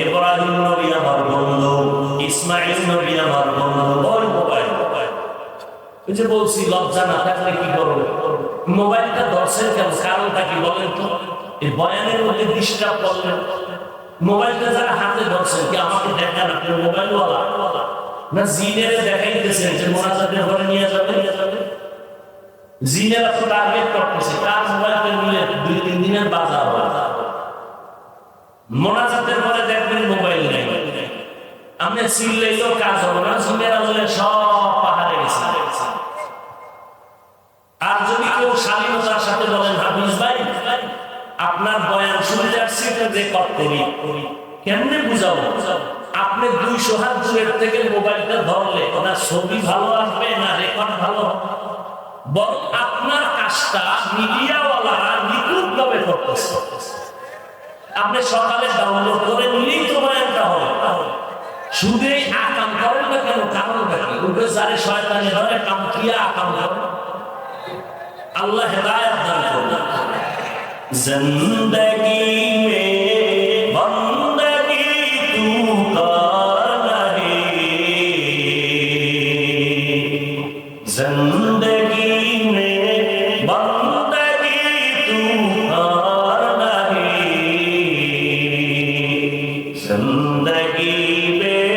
ইব্রাহিম নবী আমার বন্ধু, ইসমাঈল নবী আমার বন্ধু। ওই মোবাইল, এই যে বলছি লজ্জা না থাকলে কি করব, মোবাইলটা ধরছেন কেন, কারণটা কি বলেন তো? এই বয়ানের মধ্যে ডিস্টার্ব করলেন, মোবাইলটা যারা হাতে ধরছেন কি আমাকে দেখান আপনি মোবাইলওয়ালা না জিনেরে দেখাইতেছেন যে মোনাজাতের ঘরে নিয়ে যাবে? জিনেরা তো টার্গেট করতেছে কার মোবাইলটা নিলে 2-3 দিনের বাজার হবে। মোনাজাতের ঘরে দেখবেন মোবাইল নেই, আপনি চিল্লাইলেও কাজ হবে না, জিনেরা বলে সব পাহাড়ে গেছে। আর যদি কেউ শালীনতার সাথে বলেন হাফিজ ভাই আপনার বয়ান শুনতে আসছি রেকর্ড করি, কেমনে বুঝাবো? আপনি 200 হাত দূরের থেকে মোবাইলটা ধরলে ওনার ছবি ভালো আসবে না রেকর্ড ভালো হবে? বরং আপনার কাজটা মিডিয়াওয়ালারা নিখুঁত ভাবে করতেছে। আপনি সকালে ডাউনলোড করে নিলেই তো বয়ানটা হবে। শুধু এই আকাম করেন না কেন, কারণটা কি? উঠে যারে শয়তানে ধরে কাম কিয়া আকাম করে। আল্লাহ হেদায়েত দান করুন। जिंदगी में बंदगी तू कर नहीं, जिंदगी में बंदगी तू कर नहीं, जिंदगी में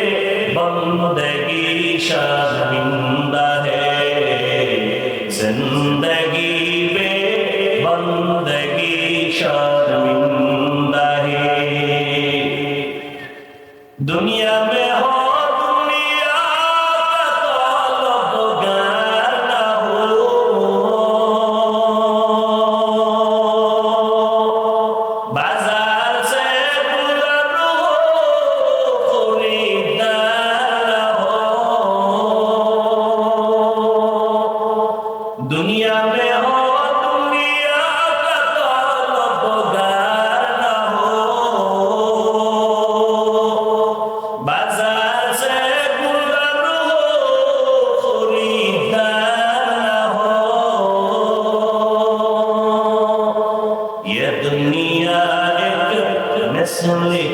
बंदगी शर्मिंदा है, जिंदगी में बंदगी शर्मिंदा है। दुनिया में हो दुनिया का तलबगार न हो, बाजार से गुजर हो खरीदार न हो, दुनिया में हो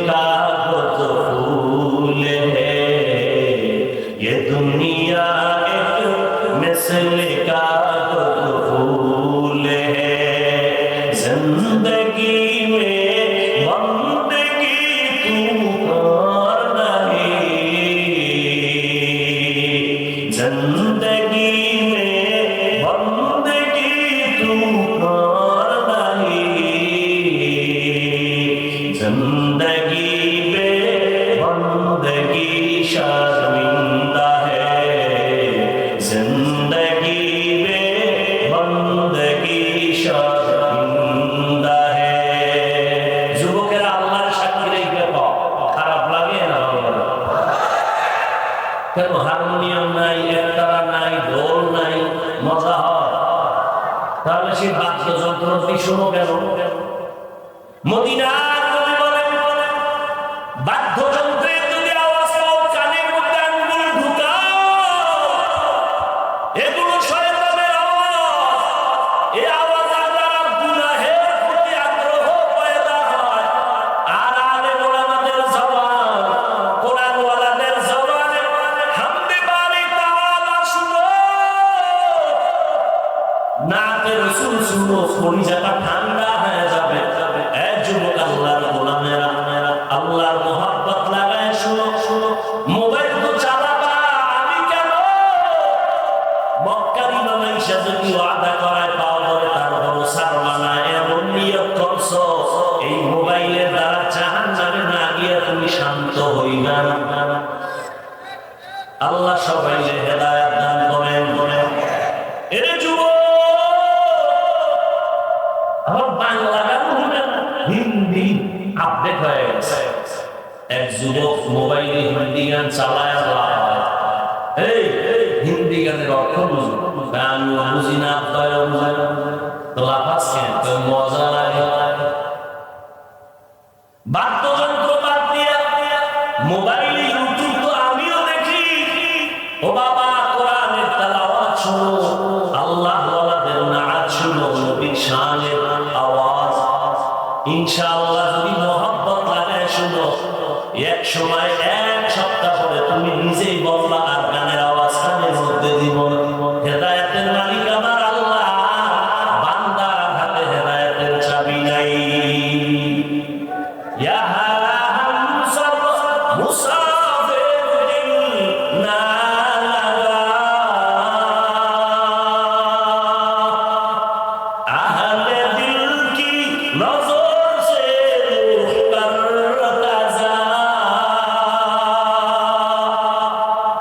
कागज फूल है, ये दुनिया एक मिसल कागज फूल है, जिंदगी में बंदगी तू कर नहीं, जिंदगी में बंदगी तू कर नहीं, जिंदगी में बंदगी शर्मिंदा है, जिंदगी में बंदगी शर्मिंदा है। যুবকেরা আল্লাহর সাক্ষী রেখে খারাপ লাগে না? কেন হারমোনিয়াম নাই, একতারা নাই, ঢোল নাই, মজা হয়? তাহলে সেই বাদ্যযন্ত্রটি শোনো কেন? মদিনা বাদ্যযন্ত্রের যদি আওয়াজ পাও কানের মধ্যে আঙ্গুল ঢুকাও, এগুলো শয়তানের আওয়াজ। এই আওয়াজ দ্বারা গুনাহের প্রতি আগ্রহ পয়দা হয়। আর আলেম ওলামাদের জবান, কোরআনওয়ালাদের জবানে হামদে বারি তাআলা শুনো, নাতে রাসূল শুনো, কলিজাটা ঠান্ডা হয়ে যাবে। এই যুবক আল্লাহর গোলামেরা, আল্লাহর মোহাব্বত লাগায় শুনো। মোবাইল তো চালাবা আমি কেন? মক্কার ইমাম আয়েশা যদি ওয়াদা করায় পাওয়া ধরে তারপর ছাড়বা না, এমন নিয়ত করছো এই মোবাইলের দ্বারা জাহান্নামে না গিয়ে তুমি শান্ত হইবা না। আল্লাহ সবাইকে হেদায়েত দান করেন। এর যুবক আমার বাংলা গান হবে না, হিন্দি আপডেট হয়ে গেছে। এক যুবক মোবাইলে হিন্দি গান চালায়, এই হিন্দি গানের অর্থ বুঝি, আমিও বুঝি না, আপনারা বুঝেন লাফাজ কেন, মজা লাগে। বাদ্যযন্ত্র বাদ দিয়ে মোবাইলে ইউটিউব তো আমিও দেখি। ও বাবা, কোরআনের তেলাওয়াত শুনো, আল্লাহ ওয়ালাদের নাত শুনো, নবীর শানের আওয়াজ। ইনশাআল্লাহ যদি মহব্বত লাগায় শুনো, এক সময় এক সপ্তাহ পরে তুমি নিজেই বলবা আর গানের আওয়াজ কানের মধ্যে দিব। হেদায়েতের মালিক আমার আল্লাহ, বান্দার হাতে হেদায়েতের চাবি নাই। ইয়া হামসাব মুসাফির না লাগা, আহলে দিল কি নজর সে করতা যা।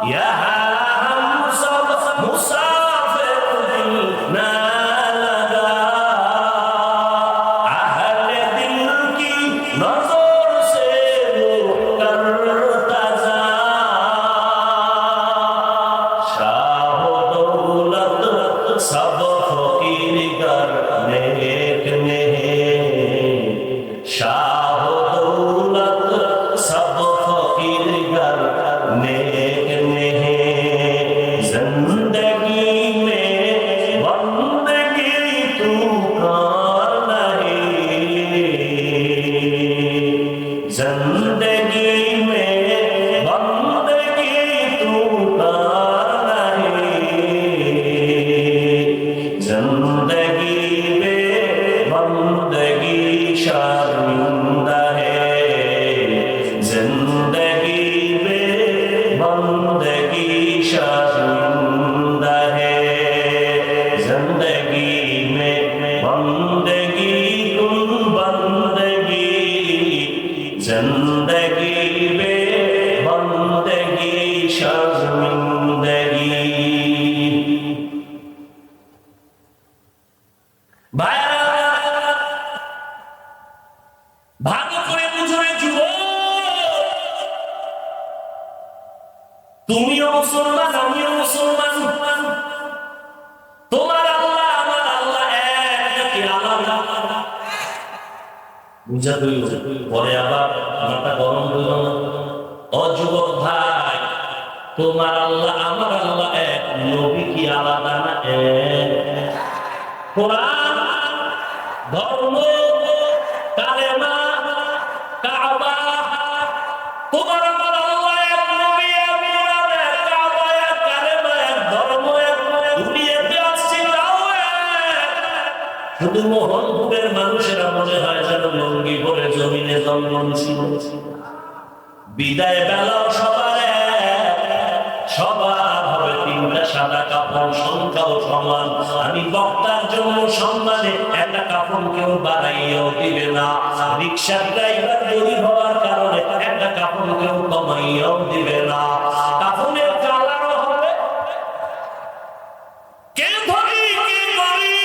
ইয়া হামসাব মুসাফির না লাগা, আহলে দিল কি নজর সে করতা যা। শাহ দৌলত সব ফকির गर नेक में, शाह दौलत सब फकीर गर नेक में। जिंदगी में बंदगी तू कर नहीं, जिंदगी में बंदगी तू कर नहीं, जिंदगी में बंदगी शर्मिंदा है, जिंदगी में बंदगी शर्मिंदा है। जिंदगी में बंदगी कुल बंदगी, जिंदगी में बंदगी शर्मिंदगी। ভালো করে বুঝবে যুবক, তুমিও মুসলমান আমিও মুসলমান, তোমার আল্লাহ আমার আল্লাহ এক নাকি আলাদা? বুঝা হইল। পরে আবার মাথা গরম হইল না। ও যুবক ভাই, তোমার আল্লাহ আমার আল্লাহ এক, নবী কি আলাদা না এক? কোরআন, ধর্ম, কালেমা, কাবা, তোমার আমার আল্লাহ এক, নবী এক, কোরআন এক, কাবা এক, কালেমা এক, ধর্ম এক, দুনিয়াতে আসছে তাও এক। শুধু মোহনপুরের মানুষেরা মনে হয় যেন লঙ্গি পরে জমিনে জন্ম ছিল। বিদায় বেলাও সবার এক, সবার হবে তিনটা সাদা কাপড়, সংখ্যাও সমান। আমি বক্তার জন্য সম্মানে একটা কাপড় কেউ বাড়াইয়াও দিবে না, রিক্সার ড্রাইভার গরিব হওয়ার কারণে একটা কাপড় কেউ কমাইয়াও দিবে না। কাপড়ের কালারও হবে, কে ধনী কে গরিব,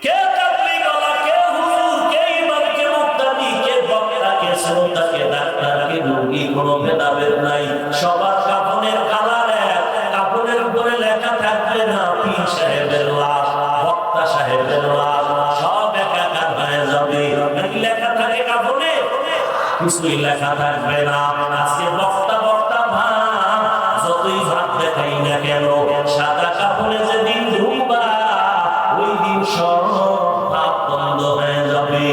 কে কাবলি গলা, কে হুজুর, কে ইমাম, কে মুক্তাদি, কে বক্তা, কে শ্রোতা, কে ডাক্তার, কে রোগী, কোনো ভেদাভেদ নাই। সবার কাপড়ের কালার এক, কাপড়ের উপরে লেখা থাকবে না পীর সাহেবের লাশ, বক্তা সাহেবের লাশ, সব একাকার হয়ে যাবে। লেখা থাকে কাপড়ে, কিছুই লেখা থাকবে না। আজকে বক্তা বক্তা ভাব, যতই ভাব দেখাই না কেন, সাদা কাপড়ে যেদিন ঢুকবা ওই দিন সব ভাব বন্ধ হয়ে যাবে।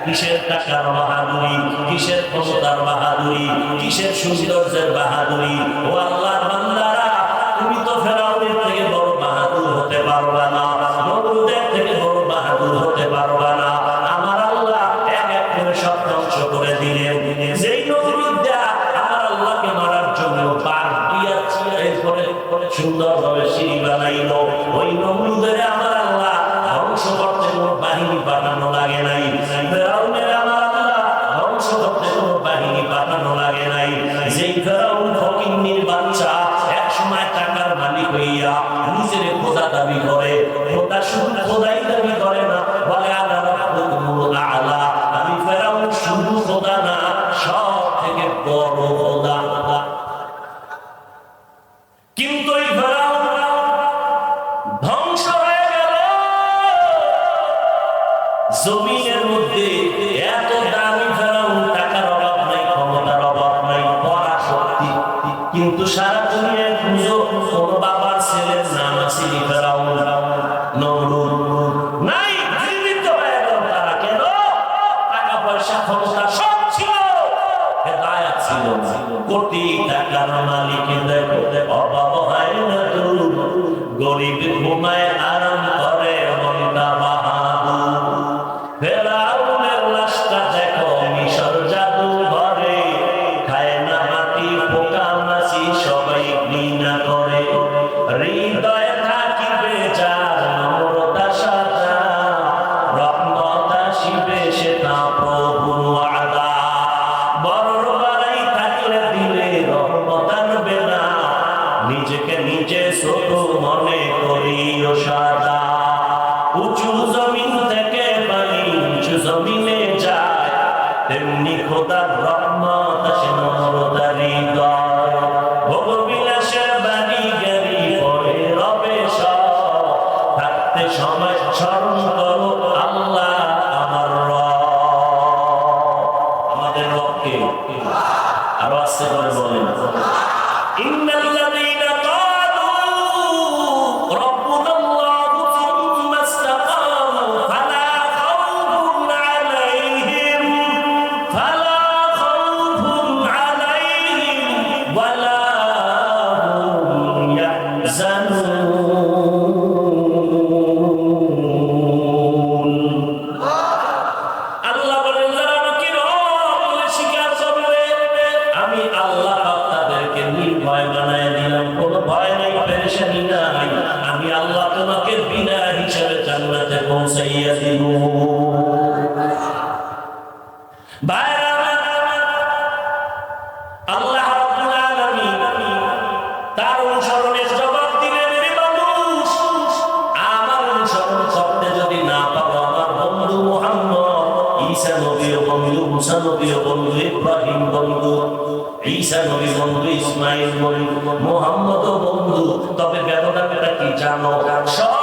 কিসের টাকার বাহাদুরি, কিসের ক্ষমতার বাহাদুরি, কিসের সৌন্দর্যের বাহাদুরি? ও আল্লাহর বান্দারা, তুমি তো ফেরাউনের থেকে বড় বাহাদুর হতে পারবা না, নমরুদের থেকে বড় বাহাদুর হতে পারবা না। আমার আল্লাহ এক এক করে সব ধ্বংস করে দিলেন। যেই নমরুদরা আমার আল্লাহকে মারার জন্য পার দিয়েছিল, এরপরে সুন্দরভাবে সিঁড়ি বানাইলো, ওই নমরুদের আমার আল্লাহ ধ্বংস করতে কোনো বাহিনী পাঠানো লাগে নাই। ফেরাউনের আমার আল্লাহ ধ্বংস করতে কোনো বাহিনী পাঠানো লাগে নাই। বড় খোদা। কিন্তু এই ফেরাউন ধ্বংস হয়ে গেল। জমিনের মধ্যে এত দামি ফেরাউন, টাকার অভাব নাই, ক্ষমতার অভাব নাই, পড়া শক্তি, কিন্তু সারা দুনিয়ায় খুঁজো কোন বাবার ছেলের নাম আছে ফেরাউন, নমরুদ নাই, জীবিত হয়ে গেল। তারা কেন? টাকা পয়সা ক্ষমতা সব ছিল, হেদায়েত ছিল, কোটি টাকার মালিক দেখো অভাব হয় না তো, গরিব ঘুমায় আরাম করে মনটা বাহাদুর। ফেরাউনের লাশটা দেখো মিশর জাদু ঘরে, খায় না মাটি পোকা মাছি সবাই ঘৃণা করে। হৃদয়ে থাকিবে যার নম্রতা সাজা, রহমত আসিবে সেটা প্রভুর ওয়াদা। বড় বাড়াই থাকলে দিলে রহমত আনবে না, নিজেকে নিজে ছোট মনে করিও সাদা। উঁচু জমিন থেকে পানি উঁচু জমিনে যায়, তেমনি খোদার রহমত আসে নম্রতার হৃদয়। ভোগবিলাসের বাড়ি গাড়ি পরে রবে সব, থাকতে সময় স্মরণ করো আল্লাহ আমার রব। আমাদের রবকে আরো আস্তে করে বলেন, ইন্নাল্লাযীনা ক্বালু রাব্বুনাল্লাহু সুম্মা ইসতাকামু ফালা খাউফুন আলাইহিম ওয়ালা হুম ইয়াহজানুন। আল্লাহ বলেন, যারা আমাকে রব বলে স্বীকার করবে, আমি আল্লাহ তাদেরকে নির্ভয় বানায় দিলাম, কোনো ভয় নাই, পেরেশানি নাই। আমি আল্লাহ তোমাকে বিনা হিসাবে জান্নাতে পৌঁছাইয়া দিব। ভাইরা আল্লাহ রাব্বুল আলামিন তার অনুসরণের জবাব দিলেন, রে মানুষ, আমার অনুসরণ করতে যদি না পারো, আমার বন্ধু মুহাম্মদ, ঈসা নবীর বন্ধু, মুসা নবীর বন্ধু, ইব্রাহিম বন্ধু, ঈসা নবী বন্ধু, ইসমাইল বন্ধু, মুহাম্মদ বন্ধু, তবে ব্যবধানটা কি জানো? সব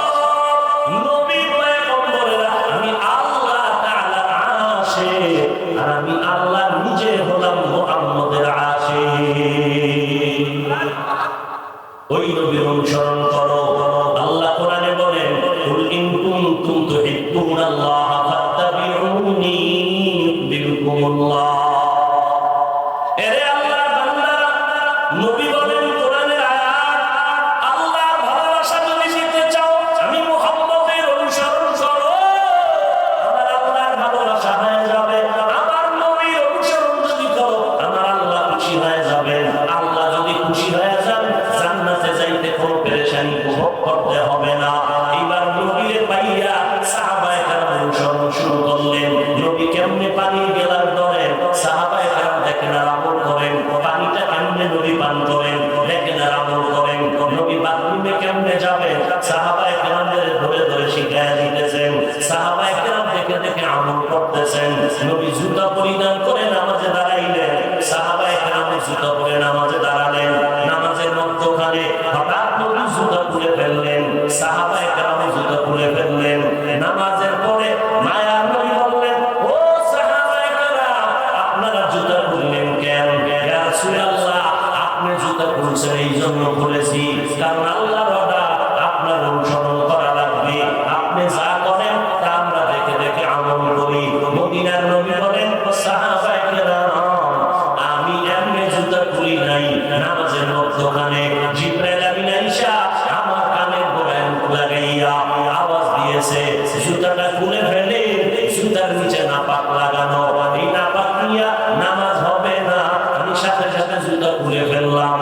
নবী পয়গম্বরেরা আমি আল্লাহ তাআলার আশিক, আর আমি আল্লাহ নিজে হলাম মুহাম্মদের আশিক। ওই নবীর অনুসরণ করো। আল্লাহ কোরআনে বলেন, কুল ইন কুনতুম তুহিব্বুনাল্লাহ ফাত্তাবিউনি ইউহিব্বুকুমুল্লাহ। এরে আল্লাহর বান্দারা, নবী বলেন কোরআনের আয়াত, আল্লাহর ভালোবাসা যদি পেতে চাও আমি মুহাম্মদের অনুসরণ করো, আমার আল্লাহর ভালোবাসা হয়ে যাবে। আমার নবীর অনুসরণ যদি করো, আমার আল্লাহ খুশি হয়ে যাবেন। আল্লাহ যদি খুশি হয়ে যান, জান্নাতে যাইতে কোনো পেরেশানি ভোগ করতে হবে না। এবার নবীর পাইয়া সাহাবায়ে কেরাম অনুসরণ শুরু করলেন। নবী কেমনে পানি গেলার ধরেন, সাহাবায়ে কেরাম দেখেন আর আমল করেন। পানিটা কেমনে নবী পান করেন, দেখেন আর আমল করেন। নবী বাথরুমে কেমনে যাবেন, সাহাবায়ে কেরামদের ধরে ধরে শিখায়া দিতেছেন। সাহাবায়ে কেরাম দেখে দেখে আমল করতেছেন। নবী জুতা পরিধান করে নামাজে দাঁড়াইলেন, সাহাবায়ে কেরাম জুতা পরে নামাজে দাঁড়ালেন। নামাজের মধ্যখানে হঠাৎ নবী জুতা খুলে ফেললেন, সাহাবায়ে কেরাম জুতা খুলে ফেললেন। নামাজের পরে মায়ার নবী বললেন, ও সাহাবায়ে কেরাম, আপনারা জুতা খুললেন কেন? ইয়া রাসূলুল্লাহ, আপনি জুতা খুলছেন এই জন্য খুলেছি, কারণ আল্লাহর ওয়াদা আপনার অনুসরণ করা লাগবে। আপনি যা করেন তা আমরা দেখে দেখে আমল করি। মদিনার নবী বলেন, সাহাবায়ে কেরাম, আমি এমনি জুতা খুলি নাই, নামাজের মধ্যখানে জিবরাইল আমিন আয়েশা আমার কানের গোড়ায় মুখ লাগাইয়া আওয়াজ দিয়েছে, জুতাটা খুলে ফেলে, জুতার নিচে নাপাক লাগানো, এই নাপাক নিয়া নামাজ হবে না। আমি সাথে সাথে জুতা খুলে ফেললাম।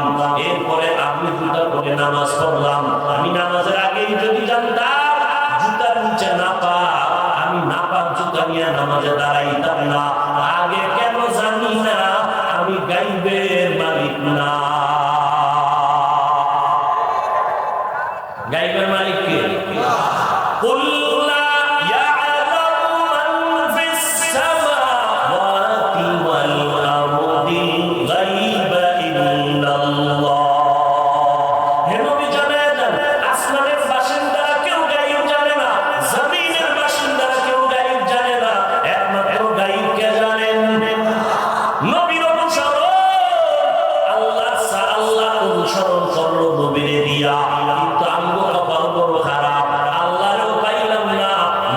এরপরে আমি জুতা খুলে নামাজ পড়লাম। আমি নামাজের আগেই যদি জানতাম জুতার নিচে নাপাক, আমি নাপাক জুতা নিয়ে নামাজে দাঁড়াইতাম না। আগে কেন জানি না, আমি গাইবের মালিক না। গাইবের মালিক কে? কুল লা ইয়ালামু মান ফিস সামাওয়াতি ওয়াল আরদি গায়বা ইল্লাল্লাহ। হে নবী জানায় দেন, আসমানের বাসিন্দারা কেউ গায়ব জানে না, জমিনের বাসিন্দারা কেউ গায়ব জানে না, একমাত্র গায়ব কে জানেন? নবীর অনুসরণ। আল্লাহ অনুসরণ করলো নবীরে দিয়া, কিন্তু আমগো কপাল বড় খারাপ, আল্লাহরও পাইলাম না,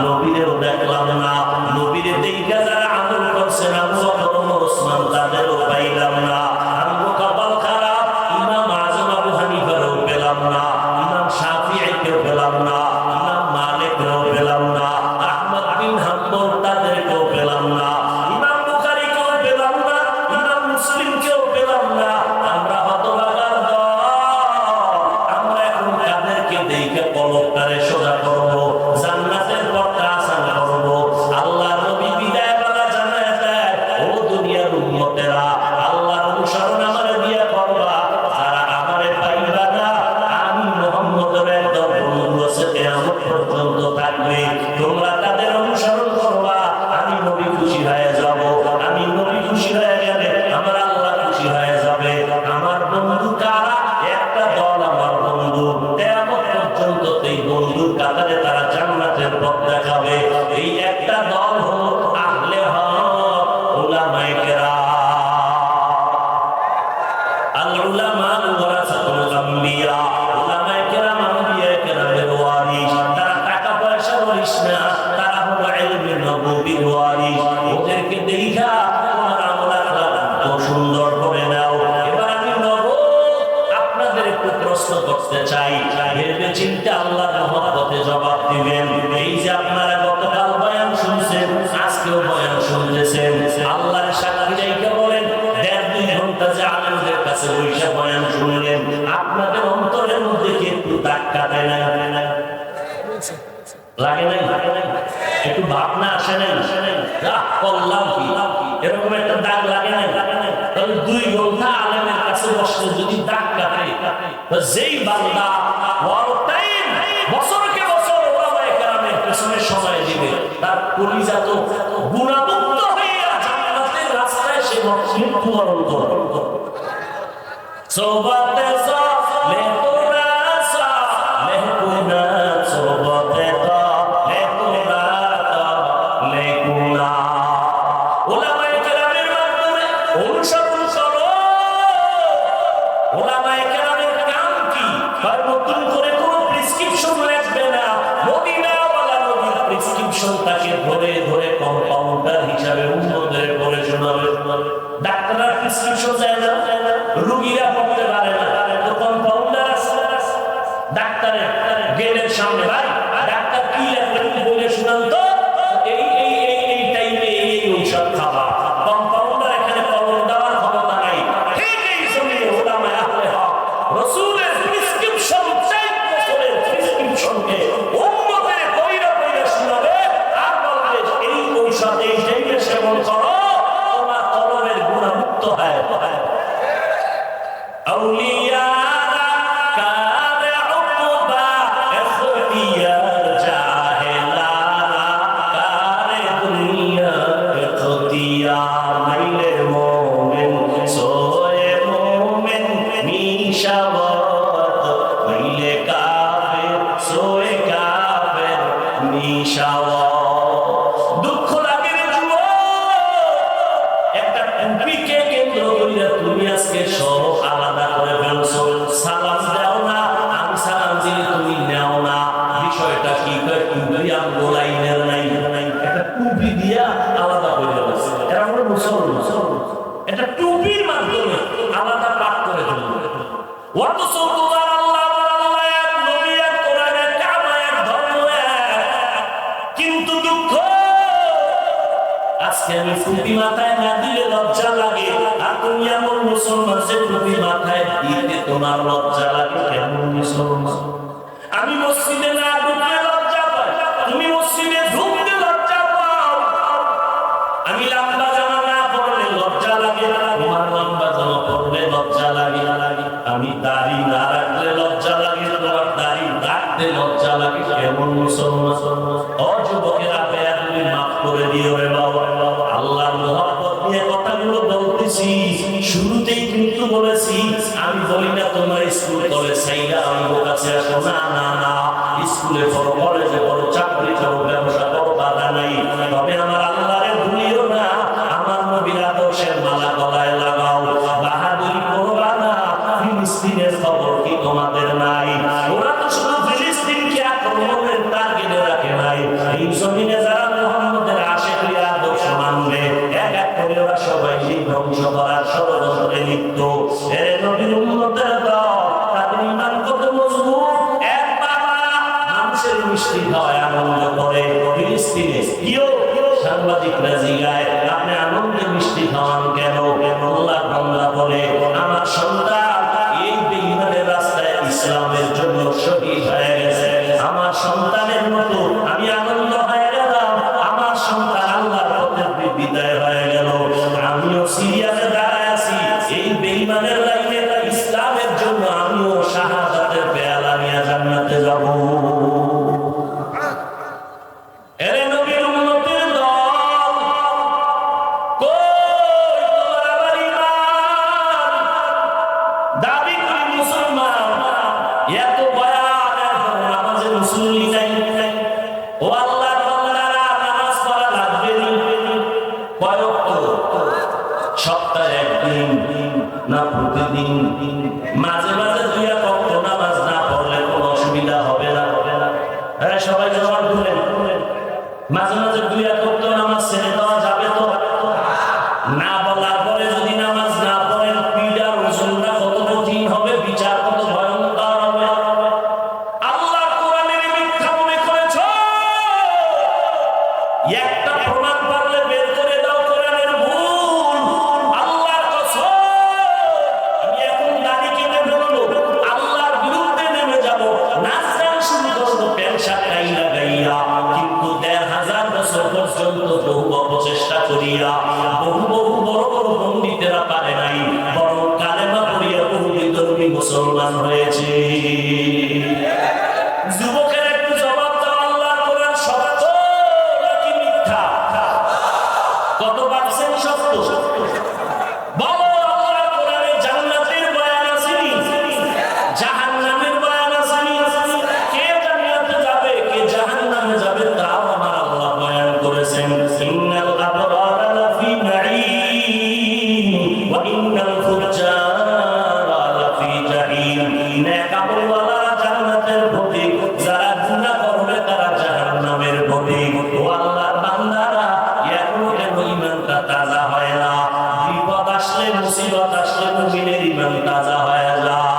নবীরেও দেখলাম না। নবীরে দেখা যারা আমল করছেন আবু বকর ওমর ওসমান তাদেরও পাইলাম না। আমগো কপাল খারাপ, ইমাম আযম আবু হানিফারও পেলাম না, ইমাম শাফিঈকেও পেলাম না, ইমাম মালিককেও পেলাম না, আহমদ বিন হাম্বল তাদেরকেও পেলাম না, ইমাম বুখারীকেও পেলাম না, ইমাম মুসলিমকেও পেলাম না। আমরা হতভাগার দল। আমরা এখন কাদেরকে দেখে কলবটারে সোজা করব, জান্নাতের পথটা আসান করব? আল্লাহর নবী বিদায় বেলা জানায় দেয়, ও দুনিয়ার উম্মতেরা, আল্লাহর অনুসরণ আমারে দিয়া করবা, যারা আমারে পাইবা না, আমি মুহাম্মদের একদম বন্ধু আছে, কিয়ামত পর্যন্ত থাকবে, তোমরা তাদের অনুসরণ করবা, আমি নবী খুশি হয়ে যাব। আমি নবী খুশি হয়ে গেলে আমার আল্লাহ খুশি হয়ে যাবে। আমার বন্ধু কারা? একটা দল আমার বন্ধু, কিয়ামত পর্যন্ত এই বন্ধুর কাতারে তারা জান্নাতের পথ দেখাবে। এই একটা দল হলো আহলে হক, উলামায়ে কেরাম। আল উলামা ওয়ারাসাতুল আম্বিয়া, উলামায়ে কেরাম আম্বিয়ায়ে কেরামের ওয়ারিস। তারা টাকা পয়সার ওয়ারিস না, তারা হলো ইলমে নবুয়্যির ওয়ারিস। ওদেরকে দেখা তোমার আমল আখলাক সুন্দর করে নাও। এবার আমি আপনাদের একটু প্রশ্ন করতে চাই, ভেবে চিন্তে আল্লাহর মহব্বতে জবাব দিবেন। এই যে আপনারা গতকাল বয়ান শুনছেন, আজকেও বয়ান শুনতেছেন, আল্লাহর সাক্ষী রেখে বলেন, 1.5-2 ঘন্টা যে আলেমদের কাছে বইসা বয়ান শুনলেন, আপনাদের অন্তরের মধ্যে কি একটু দাগ কাটে না? লাগে নাই? একটু ভাবনা আসে নাই? করলাম কি, এরকম একটা দাগ লাগে নাই? তাহলে 2 ঘন্টা আলেমের কাছে বসলে যদি দাগ কাটে, যেই বান্দা বছরকে বছর ওলামায়ে কেরামের পেছনে সময় দিবে, তার কলিজা তো গুণামুক্ত হইয়া জান্নাতের রাস্তায় সে মৃত্যুবরণ করবে। সোহবতে লে তোরা সা লেকুনা, সোহবতে লে তোরা লেকুনা। ওলামায়ে কেরামের মাধ্যমে অনুসরণ করো। ওলামায়ে কেরামের কাম কি? নতুন করে কোনো প্রেসক্রিপশন লাগবে না। মদিনাওয়ালা নবীর প্রেসক্রিপশনটাকে ধরে ধরে কম্পাউন্ডার হিসাবে উম্মতের পড়ে শোনাবে। ডাক্তাররা প্রেসক্রিপশন দেয় না, রোগীরা পড়তে পারে না, তো কম্পাউন্ডার আছে। ডাক্তারের গেটের সামনে, ভাই ডাক্তার কি লেখলেন বলে শুনান তো, এই টাইমে এই ঔষধ খাওয়া। কম্পাউন্ডার এখানে কলম দেওয়ার ক্ষমতা নাই। ঠিক এই জমিনে ওলামায়ে আহলে হক রাসূলের প্রেসক্রিপশন, 4 বছরের প্রেসক্রিপশনকে উম্মতের কইরা কইরা শোনাবে, আর বলবে এই ঔষধ এই টাইমে সেবন করো, তোমার কলমের গুণামুক্ত হয়। আউলিয়া কারে উকবা ইখতিয়ার জাহেলানা, কারে দুনিয়া ইখতিয়ার। মাইলে মোমেন সোয়ে মোমেন নিশাওয়াত, মাইলে কাফের সোয়ে কাফের নিশাওয়াত। দুঃখ লাগে রে যুবক, একটা টুপিকে কেন্দ্র করিয়া তুমি আজকে সব আলাদা করে ফেলছো। সালাম দাও না, আমি সালাম দিলে তুমি নেও না। বিষয়টা কি? টুপি আমগো লাইনের নাই, একটা টুপি দিয়া আলাদা করে ফেলছে। এরা হলো মুসলমান, এটা টুপির মাধ্যমে আলাদা পাঠ করে ফেলবে। অথচ তোমার আল্লাহ এক, নবী এক, কোরআন এক, কাবা এক, ধর্ম এক। কিন্তু দুঃখ, আজকে আমি টুপি মাথায় না দিলে লজ্জা লাগে, আর তুমি এমন মুসলমান যে টুপি মাথায় দিতে তোমার লজ্জা লাগে। কেমন মুসলমান? আমি মসজিদে না ঢুকলে লজ্জা পাই, তুমি মসজিদে ঢুকতে লজ্জা পাও। আমি লম্বা জামা না পরলে লজ্জা লাগে, তোমার লম্বা জামা পরলে লজ্জা লাগে। আমি দাড়ি না রাখলে লজ্জা লাগে, তোমার দাড়ি রাখতে লজ্জা লাগে। কেমন মুসলমান? ও যুবকেরা, তুমি মাফ করে দিও রে বাবা। আল্লাহর মহব্বত নিয়ে কথাগুলো বলতেছি, শুরুতে স্কুল কলেজ সাইডা আমার কাছে আসো, না না না, স্কুলে পড়ো, কলেজে পড়ো, চাকরি করো, ব্যবসা করো, বাধা নাই, তবে আমার আল্লাহরে ভুলিও না, আমার নবীর আদর্শের মালা গলায় লাগাও। বাহাদুরি করবা না। ফিলিস্তিনের খবর কি তোমাদের নাই? ওরা তো শুধু ফিলিস্তিনকে আক্রমণের টার্গেটে রাখে নাই, এই জমিনে যারা মুহাম্মদের আশিকের আদর্শ মানবে এক এক করে ওরা সবাই ধ্বংস করার ষড়যন্ত্রে লিপ্ত। এর নবীর উম্মতের দল, তাদের ঈমান কত মজবুত। এক বাবা মানুষের মিষ্টি খাওয়ায় আনন্দ করে। ফিলিস্তিনে কিও সাংবাদিকরা জিগায়, আপনি আনন্দে মিষ্টি খাওয়ান কেন? আল্লাহ বান্দা বলে, আমার সন্তান এই বেঈমানের রাস্তায় ইসলামের জন্য শহীদ হয়ে গেছে, আমার সন্তানের মতো আমি আনন্দ হয়ে গেলাম। আমার সন্তান আল্লাহর পথে বিদায় হয়ে গেল, আমিও সিরিয়াতে দাঁড়ায় আছি এই বেঈমানের লাইনে, ইসলামের জন্য আমিও শাহাদাতের পেয়ালা নিয়ে জান্নাতে যাব। এরে নবীর উম্মতের দল, কই তোমার আমার ঈমান? দাবি করি মুসলমান, এত বয়ান এখন নামাজে মুসল্লি নাই। ও আল্লাহর বান্দারা, নামাজ পড়া লাগবে কয় ওয়াক্ত? সপ্তাহে একদিন না প্রতিদিন? মাঝে মাঝে দুই এক ওয়াক্ত নামাজ না পড়লে কোনো অসুবিধা হবে না? হ্যাঁ, সবাই জবাব দিলেন। মাঝে মাঝে দুই এক ওয়াক্ত নামাজ ছেড়ে দেওয়া যাবে তো? না বলার পরে যদি নামাজ না পড়েন, পীড়ার ওজনটা কত কঠিন হবে, বিচার কত ভয়ঙ্কর হবে। আল্লাহ কোরআনের মিথ্যা মনে করেছো? একটা প্রমাণ পারলে বের করে দাও কোরআনের ভুল। আল্লাহর কসম, আমি এখন দাড়ি কেটে ফেলবো, আল্লাহর বিরুদ্ধে নেমে যাবো, নাচ গান শুরু করবো পেশা টাই লাগাইয়া, কিন্তু ১,৫০০ বছর পর্যন্ত বহু অপচেষ্টা করিয়া বহু বহু বড় বড় পণ্ডিতেরা পারে নাই, বড় কালেমা পড়িয়া বহু বিধর্মী মুসলমান হয়েছে। যুবকের একটু জবাব দাও, আল্লাহর কোরআন সত্য নাকি মিথ্যা? কত পার্সেন্ট সত্য? বলো, আল্লাহর কোরআনে জান্নাতের বয়ান আসেনি, জাহান্নামের বয়ান আসেনি? কে জান্নাতে যাবে, কে জাহান্নামে যাবে, তাও আমার আল্লাহ বয়ান করেছেন। ইন্নাল আবরারা লাফি নাঈম ওয়া ইন্নাল ফুজ্জারা লাফি জাহিম। নেক আমলওয়ালারা জান্নাতের পথিক, যারা গুনাহ করবে তারা জাহান্নামের পথিক। ও আল্লাহর বান্দারা, এখনো কেন ঈমানটা তাজা হয় না? বিপদ আসলে, মুসিবত আসলে মুমিনের ঈমান তাজা হয়ে যায়।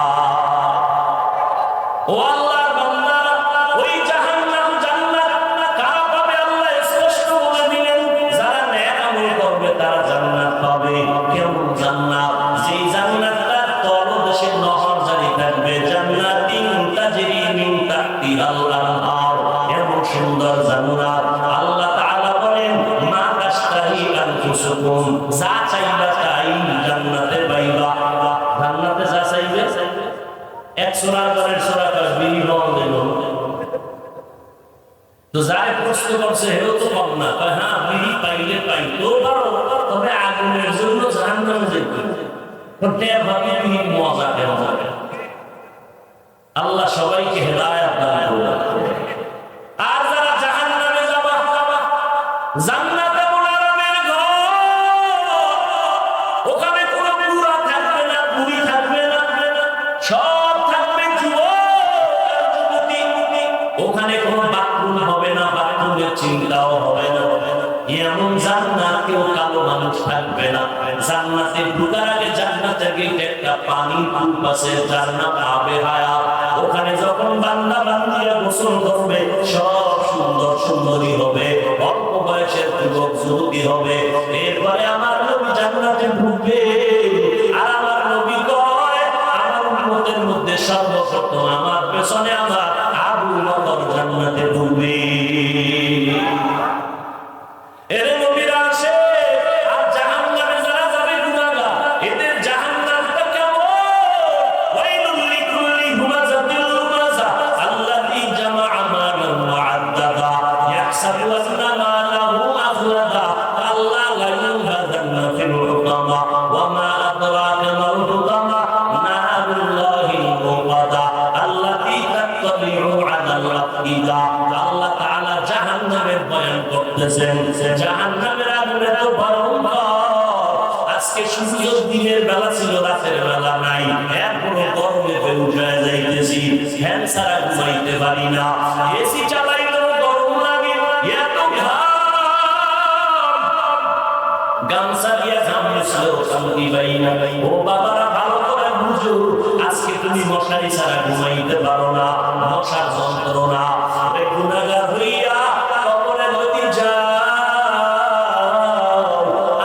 ও আল্লাহর বান্দারা, ওই জাহান্নাম জান্নাত কারা পাবে আল্লাহ স্পষ্ট বলে দিলেন, যারা নেক আমল করবে তারা জান্নাত পাবে। কেমন জান্নাত? যেই জান্নাতটার তলদেশে নহর জারি থাকবে, জান্নাতিন তাজরি মিন তাহতিহাল আনহার। এমন সুন্দর জান্নাত আল্লাহ তাআলা বলেন, মা তাশতাহি আনফুসুকুম, যা চাইবা তাই জান্নাতে পাইবা। জান্নাতে যা চাইবে, এক সোনার ঘরের সোনা কাজ বিড়ি রং দেব, তো যাই প্রশ্ন করছে হেও তো কম না, হ্যাঁ বিড়ি পাইলে পাইতো পারো, তবে আগুনের জন্য জাহান্নামে যেতে মজা কেমন। আল্লাহ সবাইকে হেদায়েত দান করুন। আর যারা জাহান্নামে যাবা, জান্নাতে মুনারমের ঘর, ওখানে কোনো বুড়া থাকবে না, বুড়ি থাকবে না, সব থাকবে যুবতী। ওখানে কোনো বাথরুম হবে না, বাথরুমের চিন্তাও হবে না। এমন জান্নাতেও কালো মানুষ থাকবে না। জান্নাতে ঢোকার আগে জান্নাতের গেটে একটা পানি পুল আছে, জান্নাত আবে হায়াত। ওখানে যখন বান্দা বান্দিরা গোসল করবে, সব সুন্দর সুন্দরী হবে, অল্প বয়সের যুবক যুবতী হবে। এরপরে আমার নবী জান্নাতে ঢুকবে, আর আমার নবী কয়, আমার উম্মতের মধ্যে সর্বপ্রথম আমার পেছনে আমার আবু বকর জান্নাতে ঢুকবে। এর নবীরা আসে, আর জাহান্নামে যারা যাবে গুনাহগার, এদের জাহান্নামটা কেমন? ওয়াইলুল লিকুল্লি হুমাযাতিল লুমাযা আল্লাযী জামাআ মালান মুআদ্দাদা ইয়াহসাবু আন্না মালাহু আখলাদা কাল্লা লা ইউনবাযান্না ফিল হুতামা ওয়া মা পারি না, এসি চালাইলেও গরম লাগে, এত গামছা দিয়া ঘাম মুছলেও শান্তি পাই না। ও বাবারা ভালো করে বুঝো, আজকে তুমি মশারি ছাড়া ঘুমাইতে পারো না, মশার যন্ত্রণা। গুনাহগার হইয়া কবরে যদি যাও,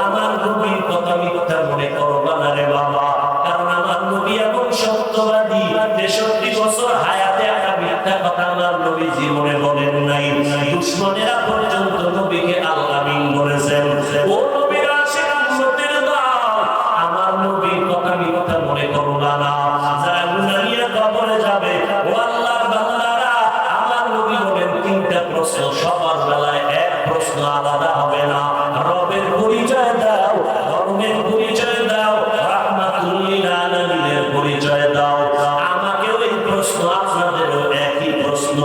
আমার নবীর কথা মিথ্যা মনে করবা না রে বাবা, কারণ আমার নবী এবং সত্যবাদী। 63 বছর হায়াতে একটা মিথ্যা কথা আমার নবী জীবনে বলেন নাই। দুশমনেরা পর্যন্ত নবীকে আল্লাহ মিন বলেছেন। ও নবীরা উম্মতের দাও, আমার নবীর কথা মিথ্যা মনে করবা না। যারা গুনাহ নিয়ে কবরে যাবে, ও আল্লাহর বান্দারা, আমার নবী বলেন 3টা প্রশ্ন, সবার বেলায় এক প্রশ্ন আলাদা হবে না। রবের পরিচয় দাও, ধর্মের পরিচয় দাও, রাহমাতুল লিল আলামিনের পরিচয় দাও। আমাকে ওই প্রশ্ন, আপনাদেরও একই প্রশ্ন।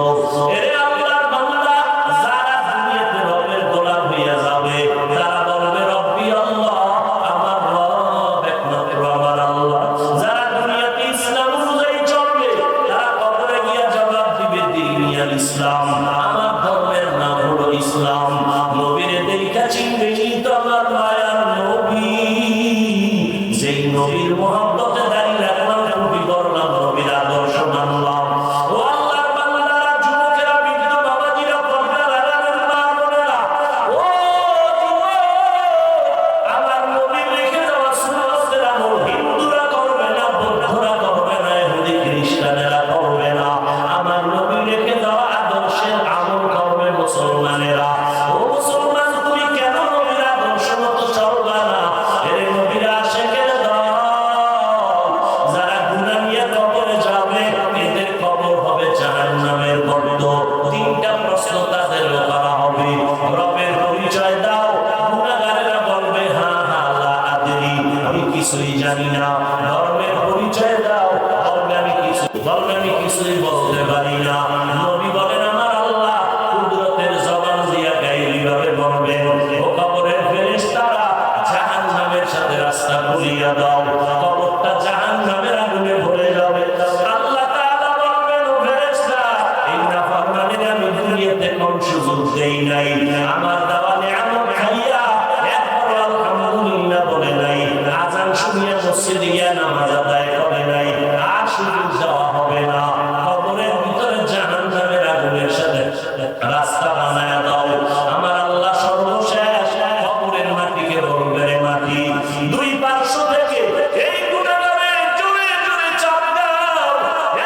এরে আল্লাহর বান্দা, যারা দুনিয়াতে রবের গোলাম হইয়া যাবে, তারা বলবে রব্বি আল্লাহ, আমার রব একমাত্র আমার আল্লাহ। যারা দুনিয়াতে ইসলাম অনুযায়ী চলবে, তারা কবরে গিয়া জবাব দিবে দ্বীনুল ইসলাম, আমার ধর্মের নাম হলো ইসলাম। নবীরে দেখা চিনবে তো আমার মায়ার নবী, যেই নবীর মহব্বতে দাঁড়িয়ে রাখলাম, নবী বললাম, নবীর আদর্শ মানলাম। ও আল্লাহর বান্দারা, যুবকেরা, বৃদ্ধ বাবাজিরা, পর্দা লাগাবেন মা বোনেরা, ও যুবক, আমার নবীর রেখে যাওয়া সুন্নতের আমল হিন্দুরা করবে না, বৌদ্ধরা করবে না, ইহুদি খ্রিস্টানেরা করবে না, আমার নবীর রেখে যাওয়া আদর্শের আমল করবে মুসলমানেরা। ও মুসলমান, তুমি কেন নবীর আদর্শ মতো চলবা না? এর নবীর আশিকের দল, যারা গুনাহ নিয়ে কবরে যাবে, এদের কবর হবে জাহান্নামের গর্ত। 3টা প্রশ্ন তাদের করা হবে। রবের পরিচয় দাও, গুনাহগারেরা বলবে হ্যাঁ হ্যাঁ লা আদরি, আমি কিছুই জানি না। ধর্মের পরিচয় দাও, বলবে আমি কিছুই বলতে পারি না। নবী বলেন আমার আল্লাহ কুদরতের জবান দিয়া গাইবি ভাবে বলবেন, ও কবরের ফেরেশতারা, জাহান্নামের সাথে রাস্তা খুলিয়া দাও, কবরটা জাহান্নামের আগুনে ভরে যাবে। আল্লাহ তাআলা বলবেন, ও ফেরেশতা, এই নাফরমানের আমি দুনিয়াতে কোন সুযোগ দেই নাই, আমার দেওয়া নিয়ামত খাইয়া একবার আলহামদুলিল্লাহ বলে নাই, আযান শুনিয়া মসজিদে গিয়া নামাজ আদায় করে নাই, আর সুযোগ দেওয়া হবে না। কবরের ভিতরে জাহান্নামের আগুনের সাথে রাস্তা বানায়া দাও। আমার আল্লাহ সর্বশেষ কবরের মাটিকে বলবে, রে মাটি, 2 পার্শ্ব থেকে এই গুনাহগারের জোরে জোরে চাপ দাও,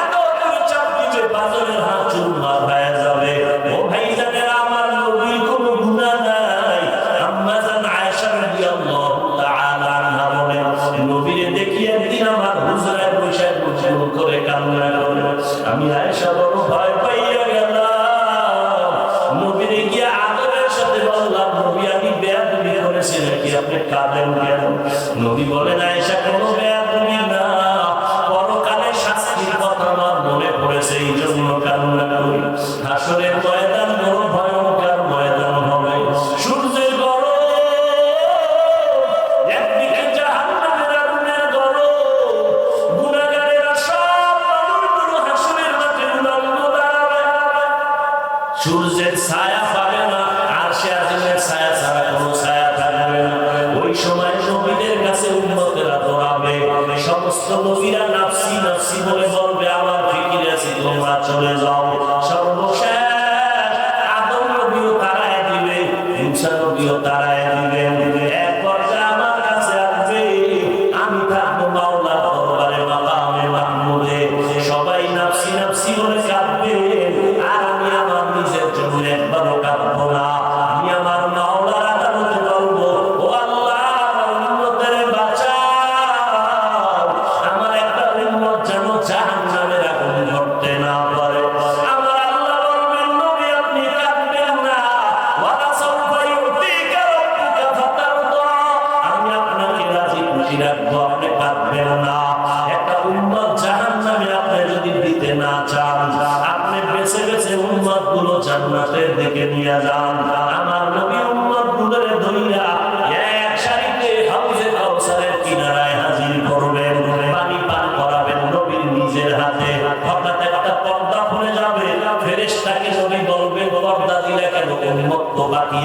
এত জোরে চাপ দিবে পাথরের হাত চুরমার হয়ে যাবে। ও ভাইজানেরা, আমার নবীর কোনো গুনাহ নাই। আম্মা জান আয়েশা রাদিয়াল্লাহু তাআলা আনহা বলেন, নবীরে দেখি একদিন আমার হুজরায় বসে গোসল করে কান্না করে, আমি আয়েশা বড় ভয় পাইয়া গেলাম। নবীরে গিয়া আদরের সাথে বললাম, নবী আমি বেয়াদবি করেছি নাকি, আপনি কাঁদেন কেন? নবী বলেন, আয়েশা কোনো বেয়াদবি না, পরকালে শাস্তির কথা আমার মনে পড়েছে, এই জন্য কান্না করি। হাসরের ময়দান বড় ভয়ঙ্কর ময়দান হবে, সূর্যের গরম, একদিকে জাহান্নামের আগুনের গরম, গুনাহগারেরা সব মানুষগুলো হাসরের মাঠে উলঙ্গ দাঁড়াবে, সূর্যের ছায়া পাবে না, আরশে আজিমের ছায়া ছাড়া কোনো ছায়া থাকবে না। ওই সময় নবীদের কাছে উম্মতেরা দৌড়াবে, সমস্ত নবীরা নাফসি নাফসি বলে বলবে, আমার ফিকিরে আছি, তোমরা চলে যাও। সর্বশেষ আদম নবীও তাড়ায় দিবে, ঈসা নবীও তাড়ায় দিবেন। এক পর্যায়ে আমার কাছে আসবে, আমি থাকবো মাওলার দরবারে মাকামে মাহমুদে, সবাই নাফসি নাফসি বলে কাঁদবে, আর আমি আমার নিজের জন্য একবারও কাঁদবো না। আমি আমার মাওলার আদালতে বলবো, ও আল্লাহ, আমার উম্মতের বাঁচাও, আমার একটা উম্মত যেন জাহান্নামের আগুন ধরতে না পারে। আমার আল্লাহ বলবেন, নবী আপনি কাঁদবেন না, ওয়ালা সাউফা ইউতিকা রাব্বুকা ফাতারদা, আমি আপনাকে রাজি খুশি রাখবো, আপনি কাঁদবেন না। একটা উম্মত জাহান্নামে আপনি যদি দিতে না চান, আপনি বেছে বেছে উম্মত গুলো জান্নাতের দিকে নিয়ে যান। আমার নবী উম্মত গুলোরে ধইরা এক সারিতে হাউজে কাউসারের কিনারায় হাজির করবেন, পানি পান করাবেন নবীর নিজের হাতে। হঠাৎ একটা পর্দা খুলে যাবে,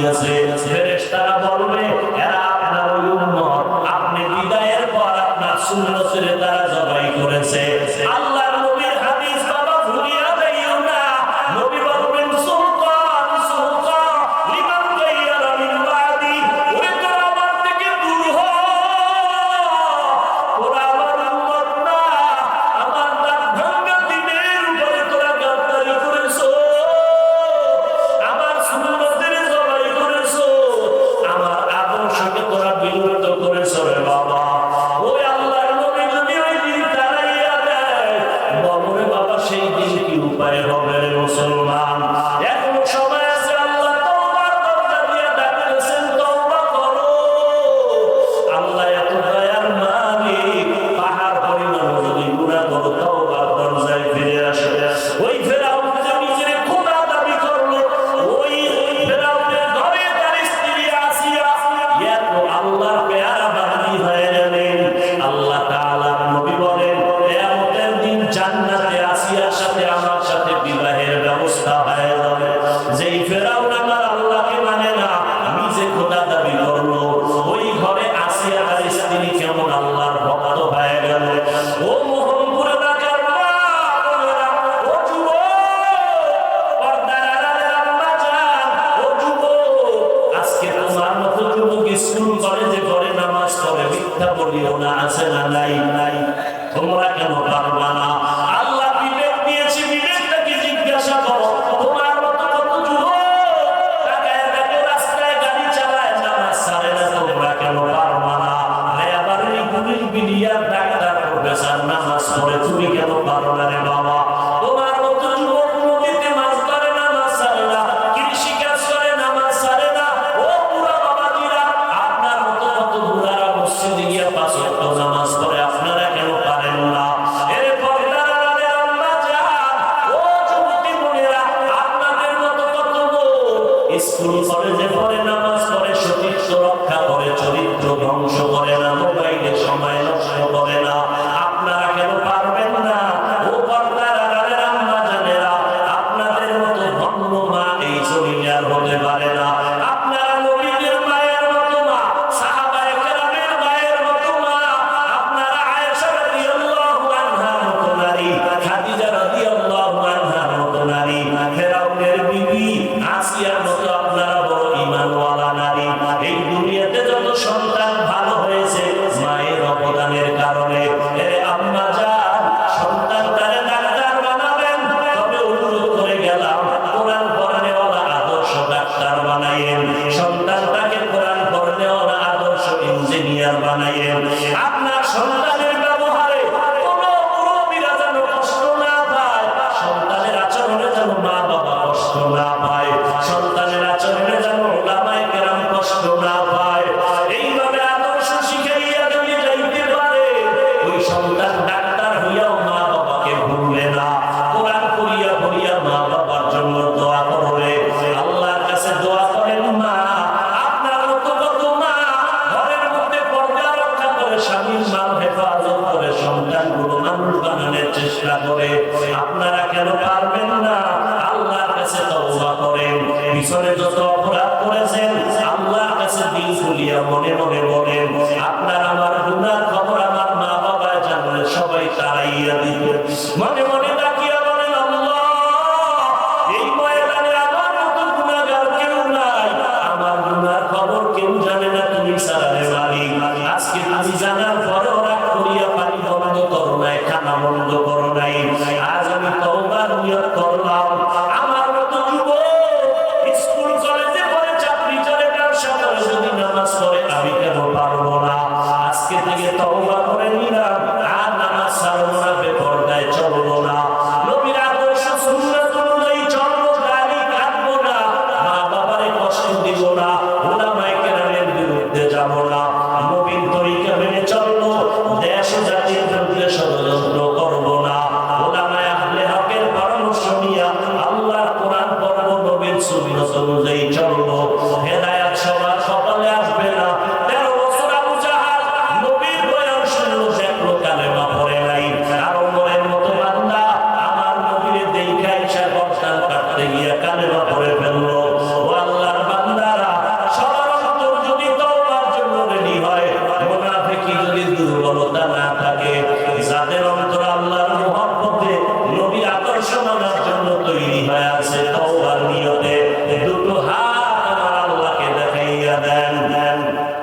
দিয়েছে। ফেরেশতারা বলবে এরা আপনার ওই উম্মত, আপনি বিদায়ের পর আপনার সুন্নতের দ্বারা জবাই করেছে। আল্লাহর নবীর হাদিস বাবা ভুলিয়া যাইও না। নবী বলবেন সুলতান সুলতান লিমান গায়রা মিন বাদি, ওরে তোরা আমার থেকে দূর হ, তোরা আমার উম্মত না, আমার দাঁত ভাঙা দিনের উপরে তোরা গাদ্দারি করেছো, আমার সুন্নতের জবাই করেছো, আমার আদর্শকে তোরা বিলুপ্ত করেছো রে বাবা। ওই আল্লাহর নবী যদি ওই দিন দাঁড়াইয়া দেয়, বলবে বাবা সেই দিন কি উপায় হবে রে মুসলমান? এখনো সময় আছে, আল্লাহ তওবার দরজা দিয়ে ডাকতেছেন, তওবা করো। আল্লাহ এত দয়ার মালিক, পাহাড় পরিমাণ যদি গুনাহ করো তওবার দরজায় ফিরে আসে। ওই ফেরাউন যে নিজের খোদা দাবি করলো, ওই ফেরাউনের ঘরে তার স্ত্রী আসিয়া এত আল্লাহর পেয়ারা বান্দি হয়ে গেলেন। আল্লাহ তাআলার নবী বলেন কিয়ামতের দিন জান্নাতে আসিয়ার সাথে আমার সাথে বিবাহের ব্যবস্থা হয়ে যাবে। যেই ফেরাউন আমার আল্লাহকে মানে না, নিজে খোদা দাবি করলো, ওই ঘরে আসিয়া তার স্ত্রী কেমন আল্লাহর ভক্ত হয়ে গেল। ও মোহনপুর এলাকার মা বোনেরা, ও যুবক, পর্দার আড়ালের আম্মা জান, ও যুবক, আজকে তোমার মতো যুবক স্কুল কলেজে করে নামাজ পড়ে, মিথ্যা বলিও না, আছে না নাই? তোমরা কেন পারবা না? আল্লাহ বিবেক দিয়েছে, বিবেকটাকে জিজ্ঞাসা করো। তোমার মতো কত যুবক টাকায় টাকায় রাস্তায় গাড়ি চালায়, নামাজ ছাড়ে না, তোমরা কেন পারবা না? আবার এই পুলিশ বিডিআর ডাক্তার প্রফেসর নামাজ পড়ে, তুমি কেন পারো না রে বাবা? তোমার মতো যুবক নদীতে মাছ ধরে, নামাজ ছাড়ে না, কৃষি কাজ করে, নামাজ ছাড়ে না। ও বুড়া বাবাজিরা, আপনার মতো কত বুড়ারা মসজিদে গিয়ে 5 ওয়াক্ত নামাজ পড়ে, আপনারা কেন পারেন না? এর পর্দার আড়ালের আম্মা জান, ও যুবতী বোনেরা, আপনাদের মতো কত লোক স্কুল কলেজে পড়ে, নামাজ পড়ে, সতীত্ব রক্ষা করে, চরিত্র ধ্বংস করে না, মোবাইলে সময় নষ্ট করে না, আপনারা কেন পারবেন না? ও পর্দার আড়ালের আম্মা জানেরা, আপনাদের মতো ধন্য মা এই জমিনে আর হতে পারে না। আপনারা নবীদের মায়ের মতো মা, সাহাবায়ে কেরামের মায়ের মতো মা, আপনারা আয়েশা রাদিয়াল্লাহু আনহার মতো নারী, খাদিজা রাদিয়াল্লাহু আনহার মতো নারী, ফেরাউনের বিবি আসিয়ার মতো আপনারা বড় ঈমানওয়ালা নারী। এই দুনিয়াতে যত সন্তান ভালো হয়েছে মায়ের অবদানের কারণে। এরে আম্মা জান, সন্তানটারে ডাক্তার বানাবেন, তবে অনুরোধ করে গেলাম কোরআন পড়ানেওয়ালা আদর্শ ডাক্তার বানাইয়েন, সন্তানটাকে কোরআন পড়ানেওয়ালা আদর্শ ইঞ্জিনিয়ার বানাইয়েন। আপনার সন্তানের ব্যবহারে কোনো মুরব্বিরা যেন কষ্ট না পায়, সন্তানের আচরণে যেন মা বাবা কষ্ট না পায়, সন্তানের আচরণে যেন ওলামায়ে কেরাম কষ্ট না পায়। এইভাবে আদর্শ শিখাইয়া যদি যাইতে পারে, ওই সন্তান ডাক্তার হইয়াও মা বাবাকে ভুলবে না। কোরআন পড়িয়া পড়িয়া মা বাবার জন্য দোয়া করবে। আল্লাহর কাছে দোয়া করেন মা, আপনার মতো কত মা ঘরের মধ্যে পর্দা রক্ষা করে, স্বামীর মাল হেফাজত করে, সন্তানগুলো মানুষ বানানোর চেষ্টা করে। আপনারা কেন পারবেন না? আল্লাহর কাছে তওবা করেন। পিছনে যত অপরাধ করেছেন আল্লাহর কাছে দিল খুলিয়া মনে মনে বলেন, আপনার আমার গুনার খবর আমার মা বাবা জানলে সবাই তাড়াইয়া দিবে। মনে মনে ডাকিয়া বলেন, আল্লাহ, এই ময়দানে আমার মতো গুনাহগার কেউ নাই, আমার গুনার খবর কেউ জানে না, তুমি ছাড়া রে মালিক। আজকে তুমি জানার পরেও রাগ করিয়া পানি বন্ধ করো নাই, খানা বন্ধ করো নাই। আজ আমি তওবার নিয়ত করলাম, আমার মতো যুবক স্কুল কলেজে পড়ে, চাকরি করে, ব্যবসা করে, যদি নামাজ পড়ে আমি কেন পারবো না? আজকে থেকে তওবা করে নিলাম, আর নামাজ ছাড়বো না, বেপরদায় চলবো না, নবীর আদর্শ সুন্নাত অনুযায়ী চলবো, দাড়ি কাটবো না, মা বাবারে কষ্ট দিব না, উলামায়ে কেরামের বিরুদ্ধে যাব না, নবীর তরিকা মেনে চলবো, দেশ ও জাতির বিরুদ্ধে ষড়যন্ত্র করবো না, উলামায়ে বলেন